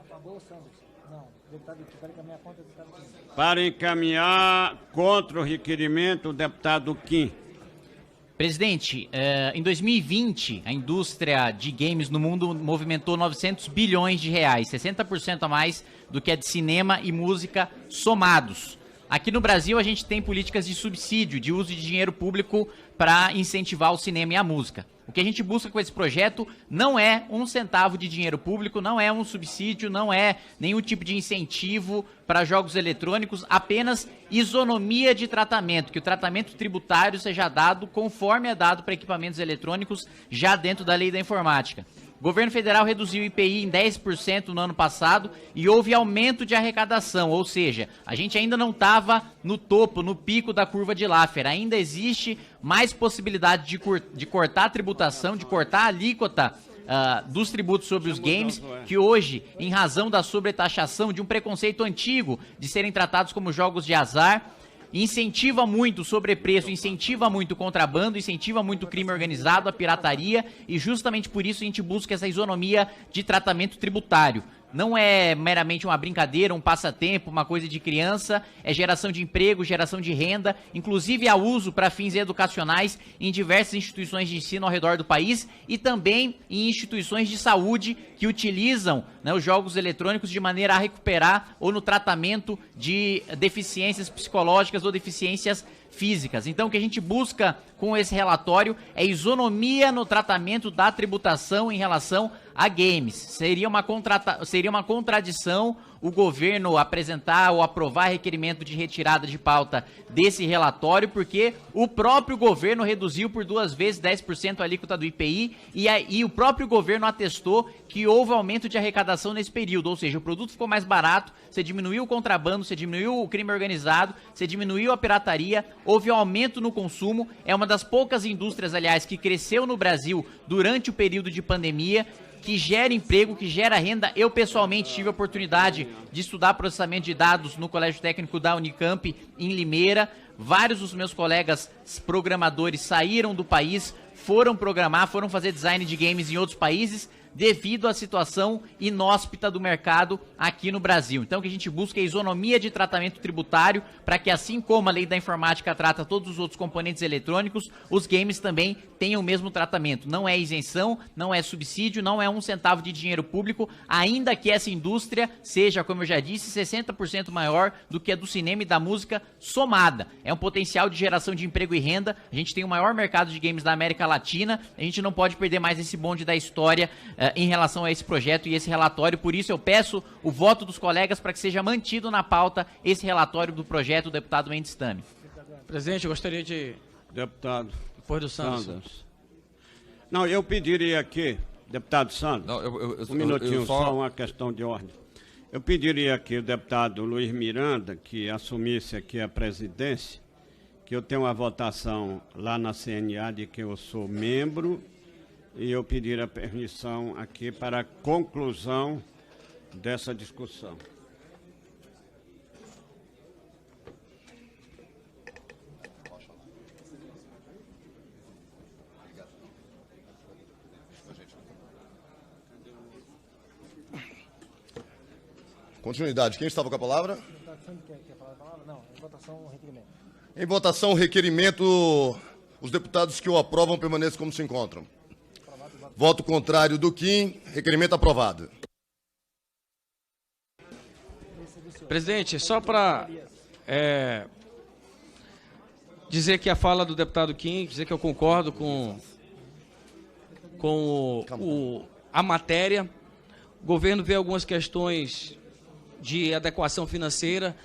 S18: Acabou o Sanderson? Não. Deputado que para encaminhar contra o deputado Kim.
S1: Para encaminhar contra o requerimento, o deputado Kim.
S10: Presidente, em 2020, a indústria de games no mundo movimentou 900 bilhões de reais, 60% a mais do que a de cinema e música somados. Aqui no Brasil, a gente tem políticas de subsídio, de uso de dinheiro público para incentivar o cinema e a música. O que a gente busca com esse projeto não é um centavo de dinheiro público, não é um subsídio, não é nenhum tipo de incentivo para jogos eletrônicos, apenas isonomia de tratamento, que o tratamento tributário seja dado conforme é dado para equipamentos eletrônicos já dentro da lei da informática. O governo federal reduziu o IPI em 10% no ano passado e houve aumento de arrecadação, ou seja, a gente ainda não estava no topo, no pico da curva de Laffer. Ainda existe mais possibilidade de cortar a tributação, de cortar a alíquota dos tributos sobre os games, que hoje, em razão da sobretaxação, de um preconceito antigo de serem tratados como jogos de azar, incentiva muito o sobrepreço, incentiva muito o contrabando, incentiva muito o crime organizado, a pirataria, e justamente por isso a gente busca essa isonomia de tratamento tributário. Não é meramente uma brincadeira, um passatempo, uma coisa de criança, é geração de emprego, geração de renda, inclusive a uso para fins educacionais em diversas instituições de ensino ao redor do país e também em instituições de saúde que utilizam, né, os jogos eletrônicos de maneira a recuperar ou no tratamento de deficiências psicológicas ou deficiências físicas. Então, o que a gente busca com esse relatório é isonomia no tratamento da tributação em relação a games. Seria uma contradição o governo apresentar ou aprovar requerimento de retirada de pauta desse relatório, porque o próprio governo reduziu por 2 vezes 10% a alíquota do IPI e o próprio governo atestou que houve aumento de arrecadação nesse período, ou seja, o produto ficou mais barato, você diminuiu o contrabando, você diminuiu o crime organizado, você diminuiu a pirataria, houve um aumento no consumo, é uma das poucas indústrias, aliás, que cresceu no Brasil durante o período de pandemia, que gera emprego, que gera renda. Eu, pessoalmente, tive a oportunidade de estudar processamento de dados no Colégio Técnico da Unicamp, em Limeira. Vários dos meus colegas programadores saíram do país, foram programar, foram fazer design de games em outros países, devido à situação inóspita do mercado aqui no Brasil. Então, o que a gente busca é isonomia de tratamento tributário, para que, assim como a lei da informática trata todos os outros componentes eletrônicos, os games também tenham o mesmo tratamento. Não é isenção, não é subsídio, não é 1 centavo de dinheiro público, ainda que essa indústria seja, como eu já disse, 60% maior do que a do cinema e da música somada. É um potencial de geração de emprego e renda. A gente tem o maior mercado de games da América Latina, a gente não pode perder mais esse bonde da história em relação a esse projeto e esse relatório. Por isso eu peço o voto dos colegas para que seja mantido na pauta esse relatório do projeto do deputado Mendes Tame.
S3: Presidente, eu gostaria de...
S1: Deputado
S3: Depois do Santos.
S1: Não, eu pediria aqui, deputado Santos, um minutinho, só uma questão de ordem. Eu pediria aqui o deputado Luiz Miranda, que assumisse aqui a presidência, que eu tenho uma votação lá na CNA de que eu sou membro, e eu pedir a permissão aqui para a conclusão dessa discussão.
S7: Continuidade. Quem estava com a palavra?
S18: Quer falar a palavra? Não, em votação, requerimento.
S7: Em votação, requerimento. Os deputados que o aprovam permaneçam como se encontram. Voto contrário do Kim. Requerimento aprovado.
S3: Presidente, só para dizer que a fala do deputado Kim, dizer que eu concordo com a matéria. O governo vê algumas questões de adequação financeira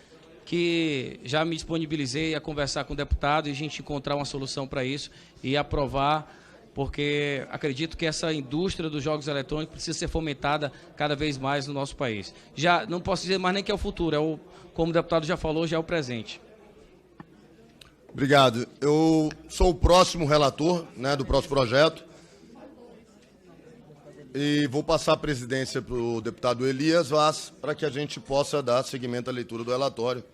S3: que já me disponibilizei a conversar com o deputado e a gente encontrar uma solução para isso e aprovar, porque acredito que essa indústria dos jogos eletrônicos precisa ser fomentada cada vez mais no nosso país. Já não posso dizer mais nem que é o futuro, como o deputado já falou, já é o presente.
S7: Obrigado. Eu sou o próximo relator, né, do próximo projeto e vou passar a presidência para o deputado Elias Vaz para que a gente possa dar seguimento à leitura do relatório.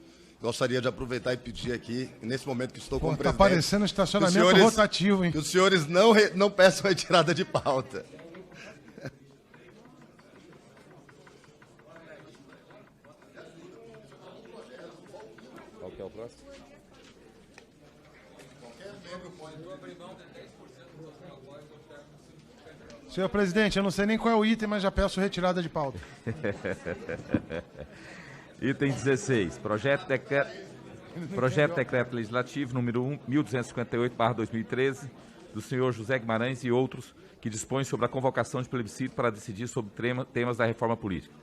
S7: Gostaria de aproveitar e pedir aqui, nesse momento que estou como presidente...
S6: Está parecendo estacionamento rotativo, hein?
S7: Que os senhores não peçam retirada de pauta.
S17: Qual que é o próximo?
S6: Senhor presidente, eu não sei nem qual é o item, mas já peço retirada de pauta.
S17: Item 16, projeto de decreto legislativo número 1258/2013, do senhor José Guimarães e outros, que dispõe sobre a convocação de plebiscito para decidir sobre temas da reforma política.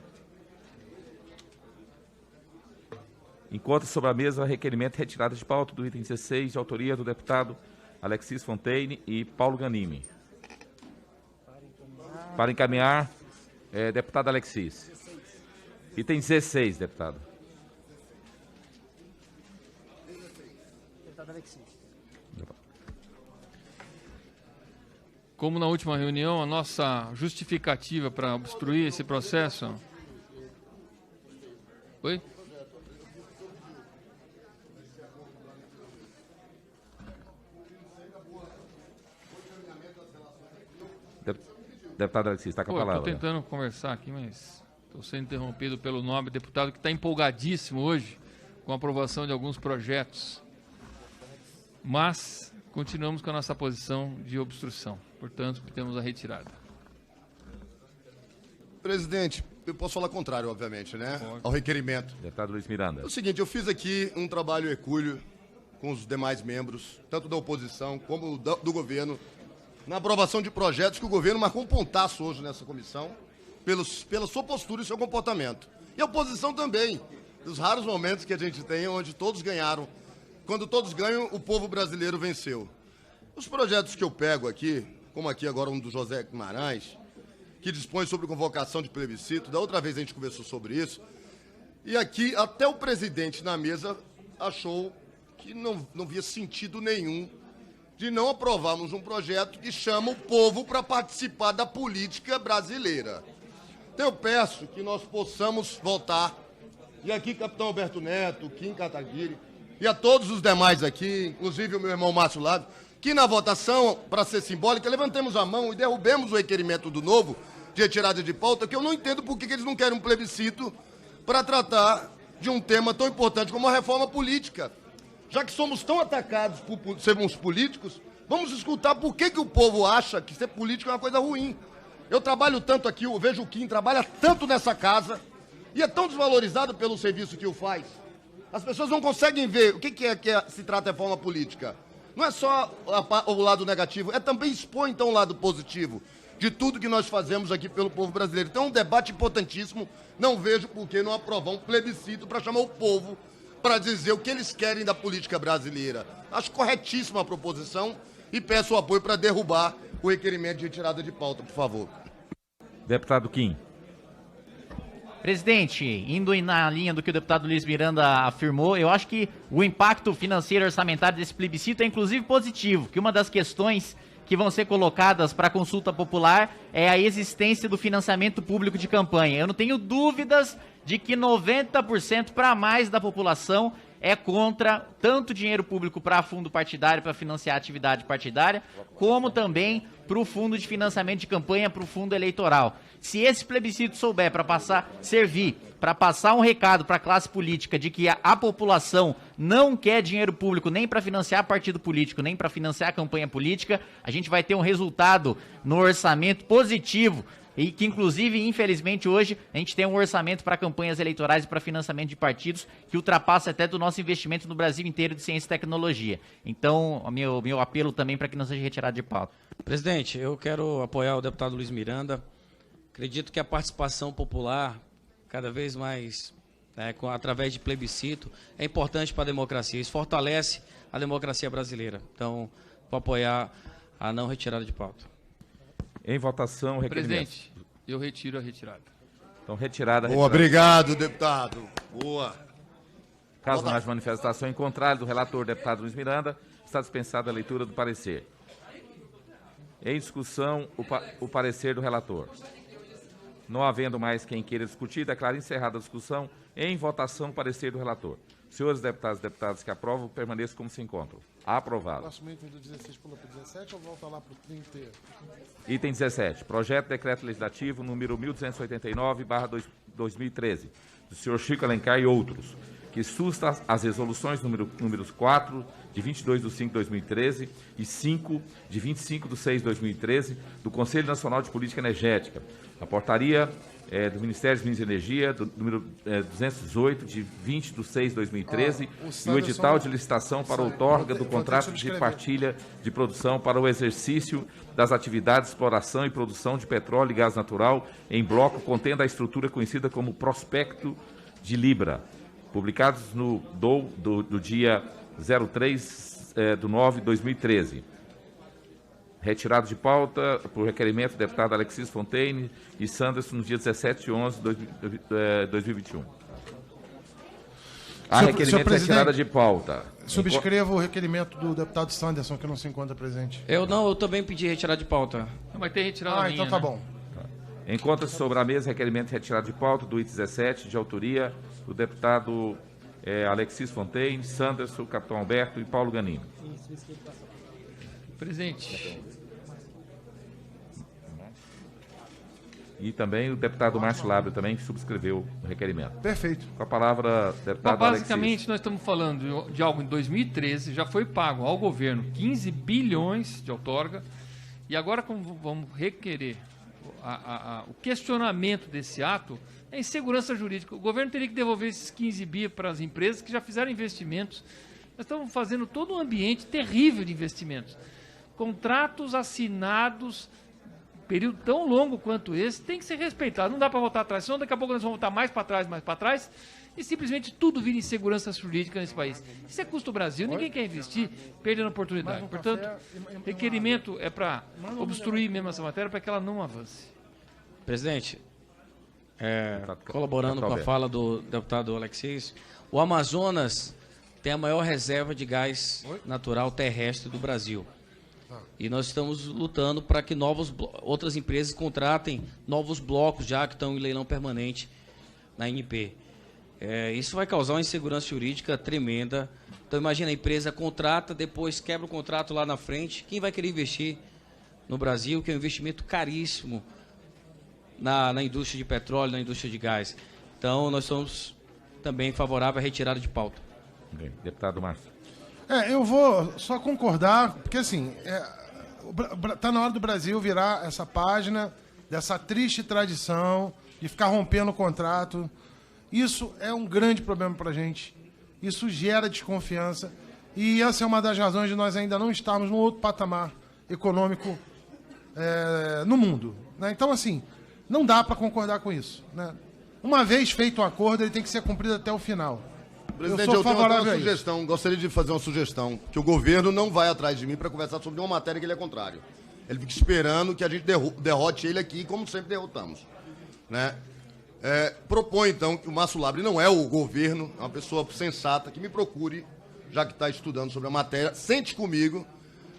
S17: Encontra sobre a mesa requerimento de retirada de pauta do item 16, de autoria do deputado Alexis Fontaine e Paulo Ganimi. Para encaminhar, deputado Alexis. Item 16, deputado.
S18: Deputado Alexis.
S14: Como na última reunião, a nossa justificativa para obstruir esse processo... Oi?
S17: Deputado Alexis, está com a palavra.
S14: Estou tentando conversar aqui, mas estou sendo interrompido pelo nobre deputado que está empolgadíssimo hoje com a aprovação de alguns projetos. Mas continuamos com a nossa posição de obstrução. Portanto, temos a retirada.
S7: Presidente, eu posso falar contrário, obviamente, né? Ao requerimento.
S17: Deputado Luiz Miranda.
S7: É o seguinte, eu fiz aqui um trabalho hercúleo com os demais membros, tanto da oposição como do governo, na aprovação de projetos que o governo marcou um pontaço hoje nessa comissão, pela sua postura e seu comportamento. E a oposição também, dos raros momentos que a gente tem onde todos ganharam. Quando todos ganham, o povo brasileiro venceu. Os projetos que eu pego aqui, como aqui agora um do José Guimarães, que dispõe sobre convocação de plebiscito, da outra vez a gente conversou sobre isso, e aqui até o presidente na mesa achou que não via sentido nenhum de não aprovarmos um projeto que chama o povo para participar da política brasileira. Então eu peço que nós possamos voltar, e aqui capitão Alberto Neto, Kim Kataguiri, e a todos os demais aqui, inclusive o meu irmão Márcio Lado, que na votação, para ser simbólica, levantemos a mão e derrubemos o requerimento do Novo de retirada de pauta, que eu não entendo por que eles não querem um plebiscito para tratar de um tema tão importante como a reforma política. Já que somos tão atacados por sermos políticos, vamos escutar por que o povo acha que ser político é uma coisa ruim. Eu trabalho tanto aqui, eu vejo o Kim trabalha tanto nessa casa e é tão desvalorizado pelo serviço que o faz. As pessoas não conseguem ver o que se trata de reforma política. Não é só o lado negativo, é também expor então o lado positivo de tudo que nós fazemos aqui pelo povo brasileiro. Então é um debate importantíssimo, não vejo por que não aprovar um plebiscito para chamar o povo para dizer o que eles querem da política brasileira. Acho corretíssima a proposição e peço o apoio para derrubar o requerimento de retirada de pauta, por favor.
S17: Deputado Kim.
S10: Presidente, indo na linha do que o deputado Luiz Miranda afirmou, eu acho que o impacto financeiro e orçamentário desse plebiscito é inclusive positivo, que uma das questões que vão ser colocadas para consulta popular é a existência do financiamento público de campanha. Eu não tenho dúvidas de que 90% para mais da população é contra tanto dinheiro público para fundo partidário, para financiar a atividade partidária, como também para o fundo de financiamento de campanha, para o fundo eleitoral. Se esse plebiscito souber servir para passar um recado para a classe política de que a população não quer dinheiro público nem para financiar partido político, nem para financiar campanha política, a gente vai ter um resultado no orçamento positivo. E que, inclusive, infelizmente, hoje, a gente tem um orçamento para campanhas eleitorais e para financiamento de partidos que ultrapassa até do nosso investimento no Brasil inteiro de ciência e tecnologia. Então, o meu apelo também para que não seja retirado de pauta.
S3: Presidente, eu quero apoiar o deputado Luiz Miranda. Acredito que a participação popular, cada vez mais, através de plebiscito, é importante para a democracia. Isso fortalece a democracia brasileira. Então, vou apoiar a não retirada de pauta.
S17: Em votação, requerimento.
S19: Presidente, eu retiro a retirada.
S17: Então, retirada.
S7: Boa, obrigado, deputado. Boa.
S17: Caso não haja manifestação em contrário do relator, deputado Luiz Miranda, está dispensada a leitura do parecer. Em discussão, o parecer do relator. Não havendo mais quem queira discutir, declaro encerrada a discussão. Em votação, o parecer do relator. Senhores deputados e deputadas que aprovam, permaneçam como se encontram. Aprovado.
S6: Próximo item do 16 pula para o 17 ou volta lá para o 30?
S17: Item 17. Projeto de Decreto Legislativo número 1289/2013, do senhor Chico Alencar e outros, que susta as resoluções números 4, de 22/5/2013 e 5, de 25/6/2013, do Conselho Nacional de Política Energética. A portaria do Ministério dos Minas e Energia, do número 218, de 20/6/2013, e o edital de licitação para outorga do contrato de partilha de produção para o exercício das atividades de exploração e produção de petróleo e gás natural em bloco contendo a estrutura conhecida como Prospecto de Libra, publicados no DOU do dia 03/9/2013. Retirado de pauta por requerimento do deputado Alexis Fontaine e Sanderson no dia 17/11/2021. A requerimento de retirada de pauta.
S6: Subscrevo o requerimento do deputado Sanderson, que não se encontra presente.
S3: Eu também pedi retirada de pauta.
S19: Não vai ter retirada
S6: então tá bom.
S17: Encontra-se sobre a mesa requerimento de retirada de pauta do item 17, de autoria do deputado Alexis Fontaine, Sanderson, Capitão Alberto e Paulo Ganino.
S19: Presidente.
S17: E também o deputado Márcio Lábio também, que subscreveu o requerimento.
S6: Perfeito.
S17: Com a palavra, deputado
S19: Basicamente,
S17: Alexis.
S19: nós estamos falando de algo em 2013, já foi pago ao governo 15 bilhões de outorga, e agora como vamos requerer o questionamento desse ato, é insegurança jurídica. O governo teria que devolver esses 15 bi para as empresas que já fizeram investimentos. Nós estamos fazendo todo um ambiente terrível de investimentos. Contratos assinados, período tão longo quanto esse, tem que ser respeitado. Não dá para voltar atrás, senão daqui a pouco nós vamos voltar mais para trás, e simplesmente tudo vira insegurança jurídica nesse país. Isso é custo Brasil, ninguém quer investir, perdendo a oportunidade. Portanto, requerimento é para obstruir mesmo essa matéria, para que ela não avance.
S3: Presidente, colaborando com a fala do deputado Alexis, o Amazonas tem a maior reserva de gás natural terrestre do Brasil. E nós estamos lutando para que outras empresas contratem novos blocos, já que estão em leilão permanente na INP. Isso vai causar uma insegurança jurídica tremenda. Então, imagina, a empresa contrata, depois quebra o contrato lá na frente. Quem vai querer investir no Brasil, que é um investimento caríssimo na indústria de petróleo, na indústria de gás? Então, nós somos também favoráveis à retirada de pauta.
S17: Okay. Deputado Márcio.
S6: Eu vou só concordar, porque assim, tá na hora do Brasil virar essa página dessa triste tradição de ficar rompendo o contrato. Isso é um grande problema para a gente. Isso gera desconfiança. E essa é uma das razões de nós ainda não estarmos num outro patamar econômico no mundo. Né? Então, assim, não dá para concordar com isso. Né? Uma vez feito um acordo, ele tem que ser cumprido até o final.
S7: Presidente, eu tenho uma sugestão, gostaria de fazer uma sugestão, que o governo não vai atrás de mim para conversar sobre uma matéria que ele é contrário. Ele fica esperando que a gente derrote ele aqui, como sempre derrotamos. Né? Propõe, então, que o Márcio Lábio não é o governo, é uma pessoa sensata, que me procure, já que está estudando sobre a matéria, sente comigo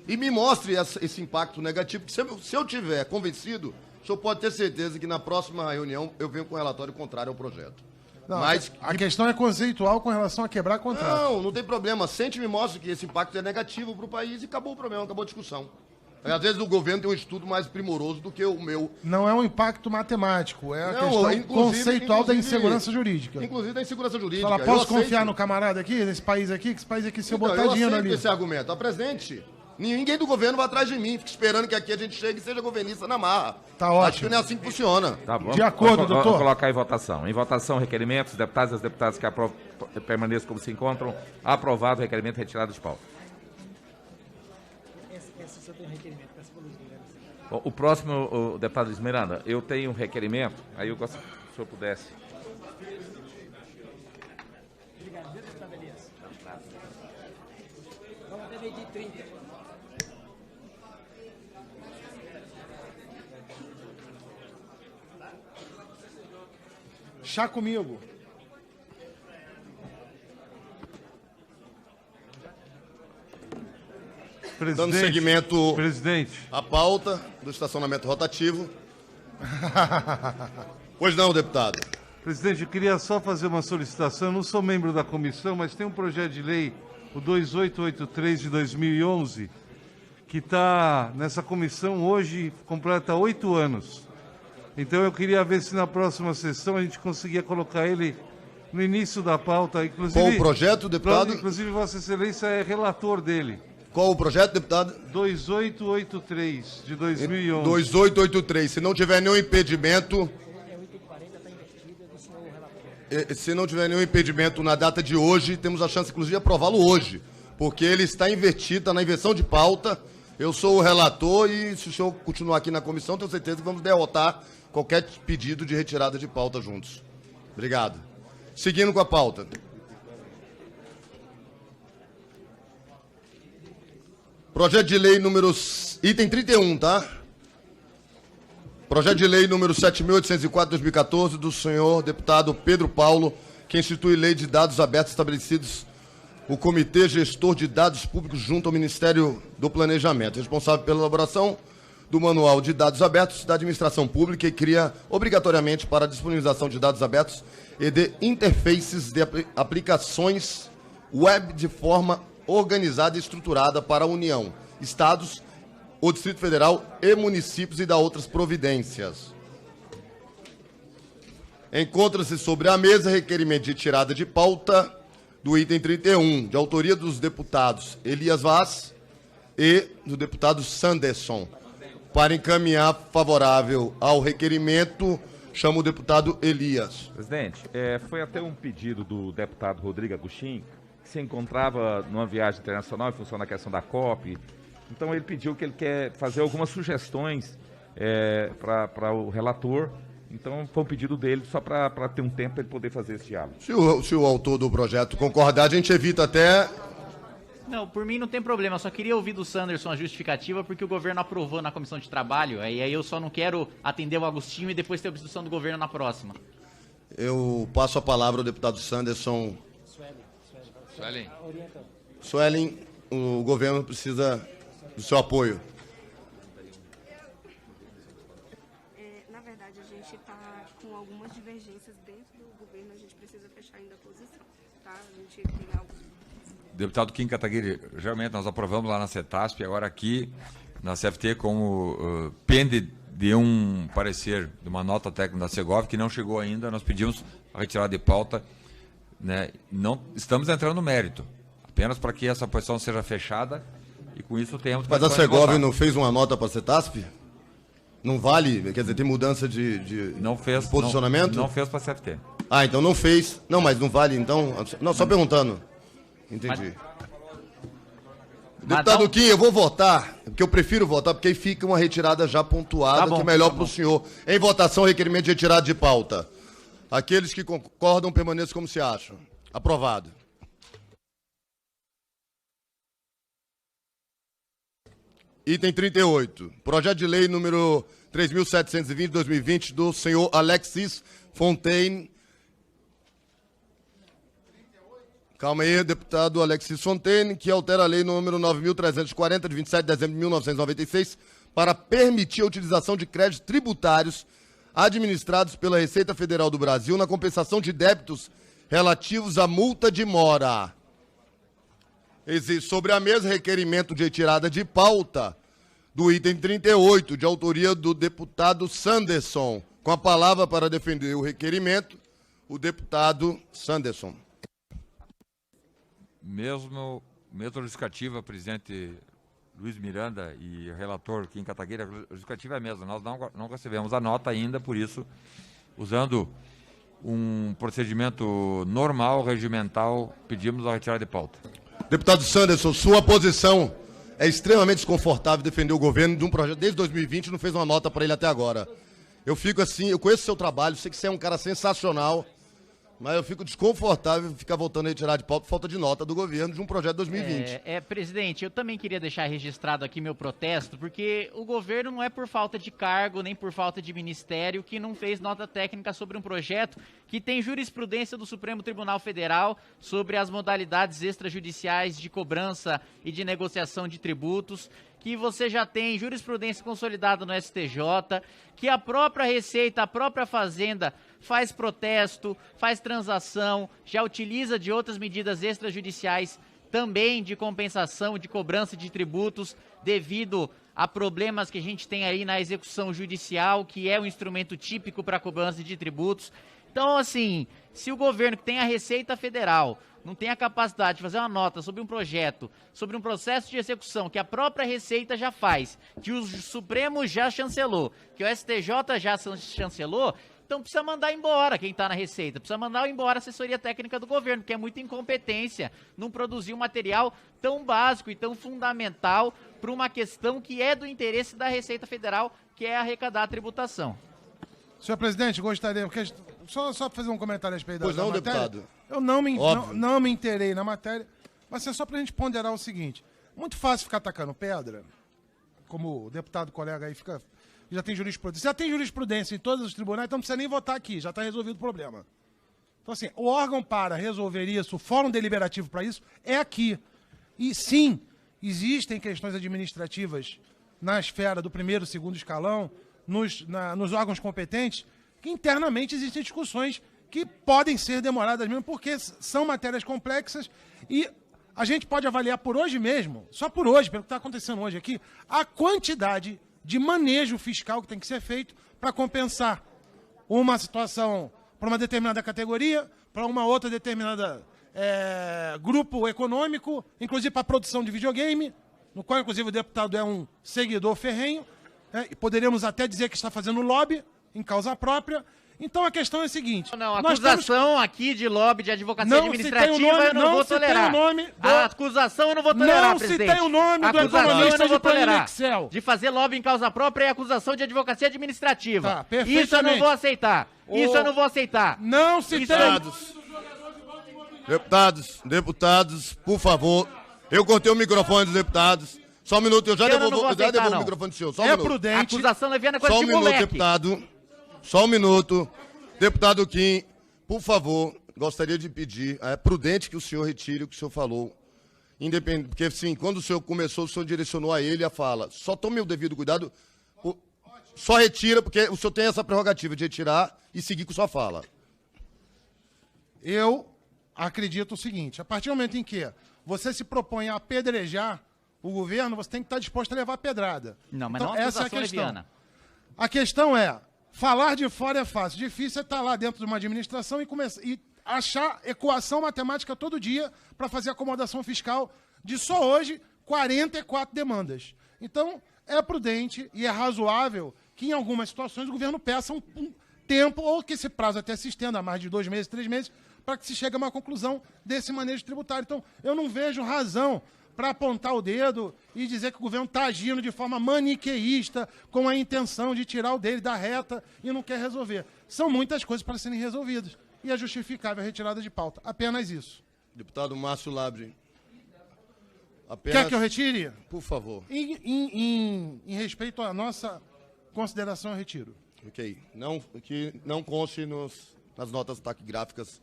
S7: e me mostre esse impacto negativo, que se eu tiver convencido, o senhor pode ter certeza que na próxima reunião eu venho com um relatório contrário ao projeto.
S6: Não,
S7: Mas
S6: a questão é conceitual com relação a quebrar contrato.
S7: não tem problema. Sente e me mostre que esse impacto é negativo para o país e acabou o problema, acabou a discussão. Às vezes o governo tem um estudo mais primoroso do que o meu.
S6: Não é um impacto matemático, é a questão conceitual da insegurança jurídica.
S7: Inclusive da insegurança jurídica.
S6: Fala, posso confiar no camarada aqui, nesse país aqui? Que esse país aqui, se eu botar dinheiro ali...
S7: esse argumento. Apresente. Ninguém do governo vai atrás de mim, fica esperando que aqui a gente chegue e seja governista na marra.
S6: Tá ótimo.
S7: Acho que não é assim que funciona.
S17: Tá bom.
S6: De acordo,
S17: Vou
S6: doutor.
S17: colocar em votação. Em votação, requerimentos, deputados e as deputadas que permaneçam como se encontram. Aprovado o requerimento retirado de pauta.
S18: Essa só tem um requerimento. Peço para o Luiz Miranda.
S17: Bom, o próximo, o deputado Luiz Miranda, eu tenho um requerimento, aí eu gostaria que o senhor pudesse.
S18: Obrigado, deputado Elias. Vamos até meio-dia e 30.
S6: Chá comigo.
S7: Dando seguimento
S20: presidente.
S7: à pauta do estacionamento rotativo. Pois não, deputado.
S20: Presidente, eu queria só fazer uma solicitação. Eu não sou membro da comissão, mas tem um projeto de lei, o 2883 de 2011, que está nessa comissão hoje, completa 8 anos. Então eu queria ver se na próxima sessão a gente conseguia colocar ele no início da pauta. Inclusive,
S7: Qual o projeto, deputado?
S20: Inclusive, Vossa Excelência é relator dele.
S7: Qual o projeto, deputado?
S20: 2883 de 2011.
S7: 2883. Se não tiver nenhum impedimento... Se não tiver nenhum impedimento na data de hoje, temos a chance, inclusive, de aprová-lo hoje. Porque ele está invertido, está na inversão de pauta. Eu sou o relator e, se o senhor continuar aqui na comissão, tenho certeza que vamos derrotar qualquer pedido de retirada de pauta juntos. Obrigado. Seguindo com a pauta. Projeto de lei número... Item 31, tá? Projeto de lei número 7.804/2014 do senhor deputado Pedro Paulo, que institui lei de dados abertos estabelecidos o Comitê Gestor de Dados Públicos junto ao Ministério do Planejamento, responsável pela elaboração do Manual de Dados Abertos da Administração Pública e cria obrigatoriamente para a disponibilização de dados abertos e de interfaces de aplicações web de forma organizada e estruturada para a União, Estados, o Distrito Federal e municípios e da outras providências. Encontra-se sobre a mesa requerimento de tirada de pauta do item 31, de autoria dos deputados Elias Vaz e do deputado Sanderson. Para encaminhar favorável ao requerimento, chamo o deputado Elias.
S17: Presidente, foi até um pedido do deputado Rodrigo Agostinho, que se encontrava numa viagem internacional em função da questão da COP. Então ele pediu que ele quer fazer algumas sugestões para o relator. Então foi um pedido dele só para ter um tempo para ele poder fazer esse diálogo.
S7: Se o autor do projeto concordar, a gente evita até...
S10: Não, por mim não tem problema. Eu só queria ouvir do Sanderson a justificativa porque o governo aprovou na comissão de trabalho. E aí eu só não quero atender o Agostinho e depois ter a obstrução do governo na próxima.
S7: Eu passo a palavra ao deputado Sanderson. Suelen, o governo precisa do seu apoio.
S21: Na verdade, a gente está com algumas divergências dentro do governo, a gente precisa fechar ainda a posição, tá? A gente tem alguns...
S2: Deputado Kim Kataguiri, geralmente nós aprovamos lá na CETASP, agora aqui na CFT, como pende de um parecer, de uma nota técnica da Segov, que não chegou ainda, nós pedimos a retirada de pauta, né? Não estamos entrando no mérito, apenas para que essa posição seja fechada e com isso tenhamos...
S7: Mas a Segov não fez uma nota para a CETASP? Não vale? Quer dizer, tem mudança de posicionamento?
S2: Não fez para a CFT.
S7: Ah, então não fez. Não, mas não vale, então... Não, só perguntando. Entendi. Deputado Kim, eu vou votar, porque eu prefiro votar, porque aí fica uma retirada já pontuada, que é melhor para o senhor. Em votação, requerimento de retirada de pauta. Aqueles que concordam, permaneçam como se acham. Aprovado. Item 38. Projeto de lei número 3.720/2020 do senhor Alexis Fontaine. Calma aí, deputado Alexis Fontaine, que altera a lei número 9.340, de 27 de dezembro de 1996, para permitir a utilização de créditos tributários administrados pela Receita Federal do Brasil na compensação de débitos relativos à multa de mora. Existe sobre a mesa requerimento de retirada de pauta do item 38, de autoria do deputado Sanderson. Com a palavra para defender o requerimento, o deputado Sanderson.
S2: Mesma justificativa, presidente Luiz Miranda e relator Kim Kataguiri, a justificativa é a mesma. Nós não recebemos a nota ainda, por isso, usando um procedimento normal, regimental, pedimos a retirada de pauta.
S7: Deputado Sanderson, sua posição é extremamente desconfortável defender o governo de um projeto desde 2020, não fez uma nota para ele até agora. Eu fico assim, eu conheço o seu trabalho, sei que você é um cara sensacional, mas eu fico desconfortável ficar voltando a retirar de pauta por falta de nota do governo de um projeto de 2020.
S10: Presidente, eu também queria deixar registrado aqui meu protesto, porque o governo não é por falta de cargo, nem por falta de ministério, que não fez nota técnica sobre um projeto que tem jurisprudência do Supremo Tribunal Federal sobre as modalidades extrajudiciais de cobrança e de negociação de tributos, que você já tem jurisprudência consolidada no STJ, que a própria Receita, a própria Fazenda faz protesto, faz transação, já utiliza de outras medidas extrajudiciais também de compensação, de cobrança de tributos, devido a problemas que a gente tem aí na execução judicial, que é um instrumento típico para cobrança de tributos. Então, assim, se o governo que tem a Receita Federal não tem a capacidade de fazer uma nota sobre um projeto, sobre um processo de execução que a própria Receita já faz, que o Supremo já chancelou, que o STJ já chancelou, então precisa mandar embora quem está na Receita, precisa mandar embora a assessoria técnica do governo, que é muita incompetência não produzir um material tão básico e tão fundamental para uma questão que é do interesse da Receita Federal, que é arrecadar a tributação.
S6: Senhor presidente, gostaria, porque só para fazer um comentário a respeito da matéria.
S7: Deputado.
S6: Eu não me inteirei na matéria, mas é só para a gente ponderar o seguinte: muito fácil ficar atacando pedra, como o deputado colega aí fica, já tem jurisprudência. Já tem jurisprudência em todos os tribunais, então não precisa nem votar aqui, já está resolvido o problema. Então, assim, o órgão para resolver isso, o fórum deliberativo para isso, é aqui. E sim, existem questões administrativas na esfera do primeiro e segundo escalão, nos órgãos competentes, que internamente existem discussões que podem ser demoradas mesmo, porque são matérias complexas e a gente pode avaliar por hoje mesmo, só por hoje, pelo que está acontecendo hoje aqui, a quantidade de manejo fiscal que tem que ser feito para compensar uma situação para uma determinada categoria, para uma outra determinada grupo econômico, inclusive para a produção de videogame, no qual, inclusive, o deputado é um seguidor ferrenho, e poderíamos até dizer que está fazendo lobby em causa própria. Então a questão é a seguinte...
S10: Não, a acusação aqui de lobby de advocacia administrativa eu não vou tolerar. A acusação eu não vou tolerar, presidente.
S6: Não citei o nome do economista de planilha Excel.
S10: De fazer lobby em causa própria é acusação de advocacia administrativa.
S6: Tá, perfeitamente.
S10: Isso eu não vou aceitar. Isso eu não vou aceitar.
S6: Não citei...
S7: Deputados, por favor. Eu cortei o microfone dos deputados. Só um minuto, eu já devolvo o microfone do senhor. Só um minuto.
S6: Prudente.
S10: Acusação leviana coisa
S7: Só
S10: de
S7: um minuto,
S10: moleque.
S7: deputado. Só um minuto. Deputado Kim, por favor, gostaria de pedir, é prudente que o senhor retire o que o senhor falou. Independente, porque, assim, quando o senhor começou, o senhor direcionou a ele a fala. Só tome o devido cuidado. Só retira, porque o senhor tem essa prerrogativa de retirar e seguir com sua fala.
S6: Eu acredito o seguinte: a partir do momento em que você se propõe a apedrejar o governo, você tem que estar disposto a levar a pedrada.
S10: Não, mas
S6: então,
S10: não
S6: essa é a questão.
S10: leviana.
S6: A questão é, falar de fora é fácil. Difícil é estar lá dentro de uma administração e achar equação matemática todo dia para fazer acomodação fiscal de só hoje 44 demandas. Então, é prudente e é razoável que em algumas situações o governo peça um tempo ou que esse prazo até se estenda a mais de 2 meses, 3 meses, para que se chegue a uma conclusão desse manejo tributário. Então, eu não vejo razão para apontar o dedo e dizer que o governo está agindo de forma maniqueísta, com a intenção de tirar o dele da reta e não quer resolver. São muitas coisas para serem resolvidas. E é justificável a retirada de pauta. Apenas isso.
S7: Deputado Márcio Labre.
S6: Quer que eu retire?
S7: Por favor.
S6: Em respeito à nossa consideração, eu retiro.
S7: Ok. Que não conste nas notas taquigráficas.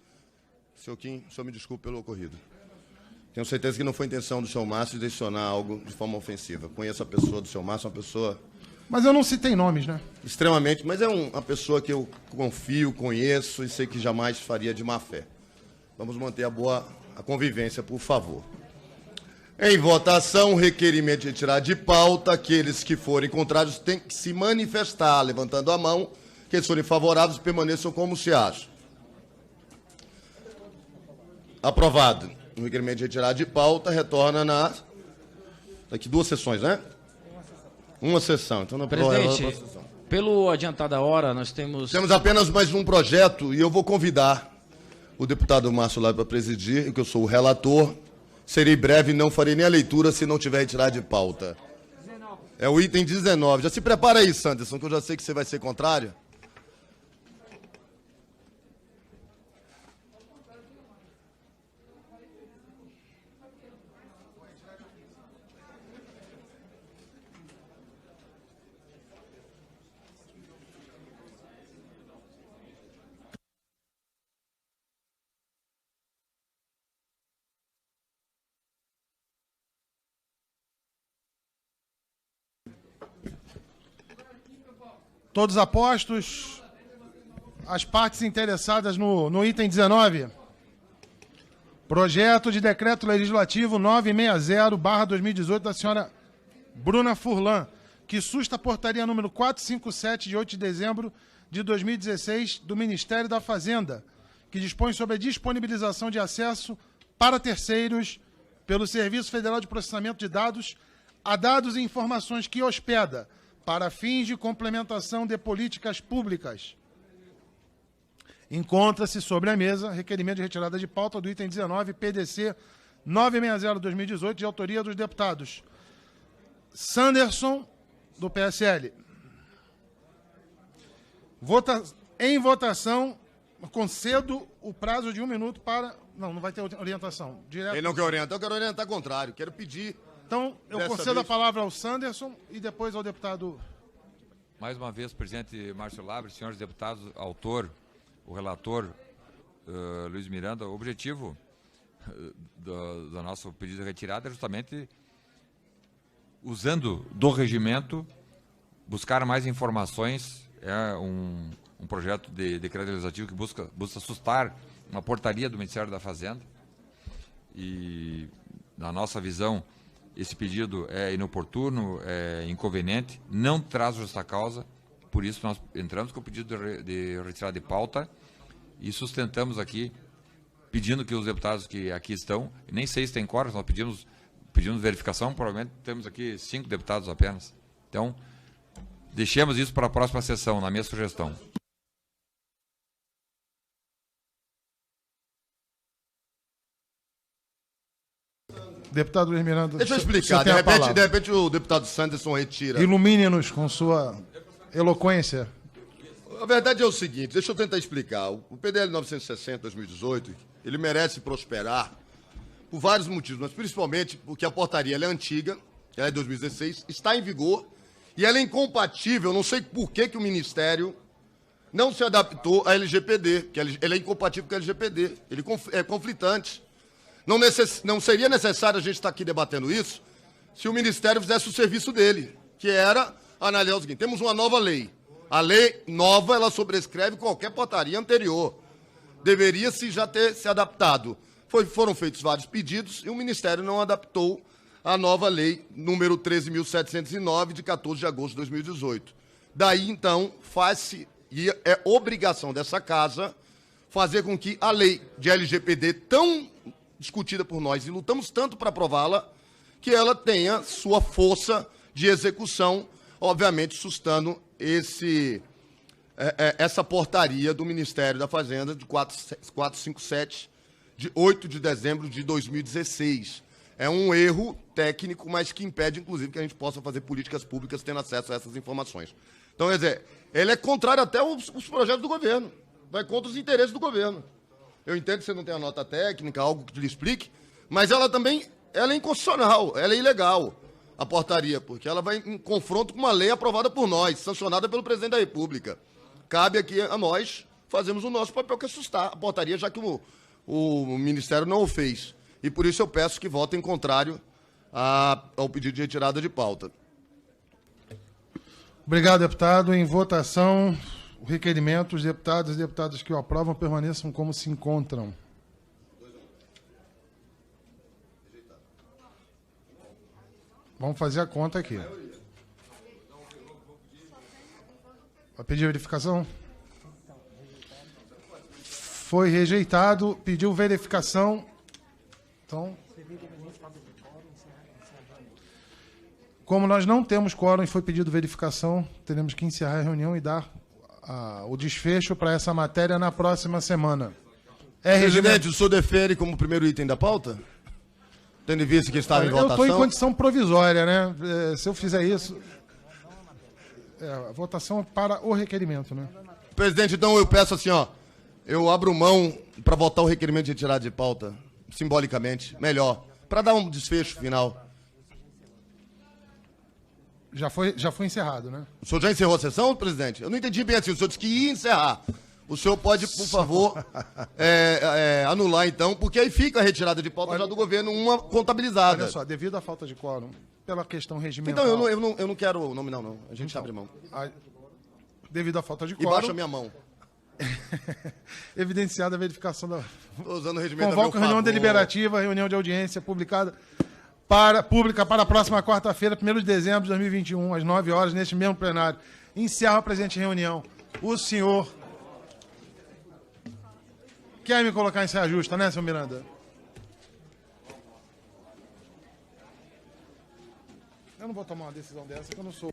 S7: Senhor Kim, o senhor me desculpe pelo ocorrido. Tenho certeza que não foi intenção do senhor Márcio direcionar algo de forma ofensiva. Conheço a pessoa do senhor Márcio, uma pessoa
S6: Mas eu não citei nomes, né?
S7: Extremamente, mas é uma pessoa que eu confio, conheço e sei que jamais faria de má fé. Vamos manter a convivência, por favor. Em votação, requerimento de retirar de pauta. Aqueles que forem contrários têm que se manifestar, levantando a mão. Aqueles que forem favoráveis permaneçam como se acham. Aprovado. O requerimento de retirar de pauta retorna daqui 2 sessões, né? Uma sessão. Então,
S3: Presidente, pelo adiantado da hora, nós temos...
S7: Temos apenas mais um projeto e eu vou convidar o deputado Márcio Lábio para presidir, que eu sou o relator. Serei breve e não farei nem a leitura se não tiver retirado de pauta. É o item 19. Já se prepara aí, Sanderson, que eu já sei que você vai ser contrário.
S6: Todos apostos, as partes interessadas no item 19. Projeto de Decreto Legislativo 960/2018 da senhora Bruna Furlan, que susta a portaria número 457 de 8 de dezembro de 2016 do Ministério da Fazenda, que dispõe sobre a disponibilização de acesso para terceiros pelo Serviço Federal de Processamento de Dados a dados e informações que hospeda para fins de complementação de políticas públicas. Encontra-se sobre a mesa requerimento de retirada de pauta do item 19, PDC 960/2018, de autoria dos deputados Sanderson, do PSL. Em votação, concedo o prazo de 1 minuto para... Não vai ter orientação.
S7: Ele não quer orientar, eu quero orientar contrário. Quero pedir...
S6: Então, eu concedo a palavra ao Sanderson e depois ao deputado...
S2: Mais uma vez, presidente Márcio Lábio, senhores deputados, autor, o relator Luiz Miranda, o objetivo do nosso pedido de retirada é justamente, usando do regimento, buscar mais informações. É um projeto de decreto legislativo que busca sustar uma portaria do Ministério da Fazenda e, na nossa visão, esse pedido é inoportuno, é inconveniente, não traz justa causa, por isso nós entramos com o pedido de retirada de pauta e sustentamos aqui, pedindo que os deputados que aqui estão, nem sei se tem quórum, nós pedimos verificação, provavelmente temos aqui 5 deputados apenas. Então, deixemos isso para a próxima sessão, na minha sugestão.
S6: Deputado Luiz Miranda...
S7: Deixa eu explicar, de repente o deputado Sanderson retira.
S6: Ilumine-nos com sua eloquência.
S7: A verdade é o seguinte, deixa eu tentar explicar. O PDL 960/2018, ele merece prosperar por vários motivos, mas principalmente porque a portaria ela é antiga, ela é de 2016, está em vigor e ela é incompatível, não sei por que o Ministério não se adaptou à LGPD, que ele é incompatível com a LGPD, ele é conflitante. Não seria necessário a gente estar aqui debatendo isso se o Ministério fizesse o serviço dele, que era analisar o seguinte, temos uma nova lei. A lei nova, ela sobrescreve qualquer portaria anterior. Deveria-se já ter se adaptado. Foram feitos vários pedidos e o Ministério não adaptou a nova lei número 13.709, de 14 de agosto de 2018. Daí, então, e é obrigação dessa casa fazer com que a lei de LGPD tão discutida por nós e lutamos tanto para aprová-la, que ela tenha sua força de execução, obviamente sustando essa portaria do Ministério da Fazenda de 457, de 8 de dezembro de 2016. É um erro técnico, mas que impede, inclusive, que a gente possa fazer políticas públicas tendo acesso a essas informações. Então, quer dizer, ele é contrário até aos projetos do governo, vai contra os interesses do governo. Eu entendo que você não tem a nota técnica, algo que lhe explique, mas ela também é inconstitucional, ela é ilegal, a portaria, porque ela vai em confronto com uma lei aprovada por nós, sancionada pelo presidente da República. Cabe aqui a nós fazermos o nosso papel, que é assustar a portaria, já que o Ministério não o fez. E por isso eu peço que votem contrário ao pedido de retirada de pauta.
S6: Obrigado, deputado. Em votação, o requerimento, os deputados e deputadas que o aprovam permaneçam como se encontram. Vamos fazer a conta aqui. Vai pedir verificação? Foi rejeitado, pediu verificação. Então, como nós não temos quórum e foi pedido verificação, teremos que encerrar a reunião e dar o desfecho para essa matéria na próxima semana.
S7: Presidente, o senhor defere como primeiro item da pauta? Tendo em vista que estava em votação?
S6: Eu estou em condição provisória, né? Se eu fizer isso... a votação é para o requerimento, né?
S7: Presidente, então eu peço assim, ó. Eu abro mão para votar o requerimento de retirada de pauta, simbolicamente, melhor, para dar um desfecho final.
S6: Já foi encerrado, né?
S7: O senhor já encerrou a sessão, presidente? Eu não entendi bem assim, o senhor disse que ia encerrar. O senhor pode, por favor, anular, então, porque aí fica a retirada de pauta já do governo, uma contabilizada.
S6: Olha só, devido à falta de quórum, pela questão regimental...
S7: Então, eu não quero nominal, não. A gente abre mão.
S6: Devido à falta de quórum...
S7: E baixa a minha mão.
S6: Evidenciada a verificação da...
S7: Estou usando o regimento a meu
S6: Convoco reunião
S7: favor.
S6: deliberativa, reunião de audiência publicada pública para a próxima quarta-feira, 1º de dezembro de 2021, às 9 horas, neste mesmo plenário. Encerro a presente reunião. O senhor... Quer me colocar em saia justa, né, senhor Miranda? Eu não vou tomar uma decisão dessa, que eu não sou...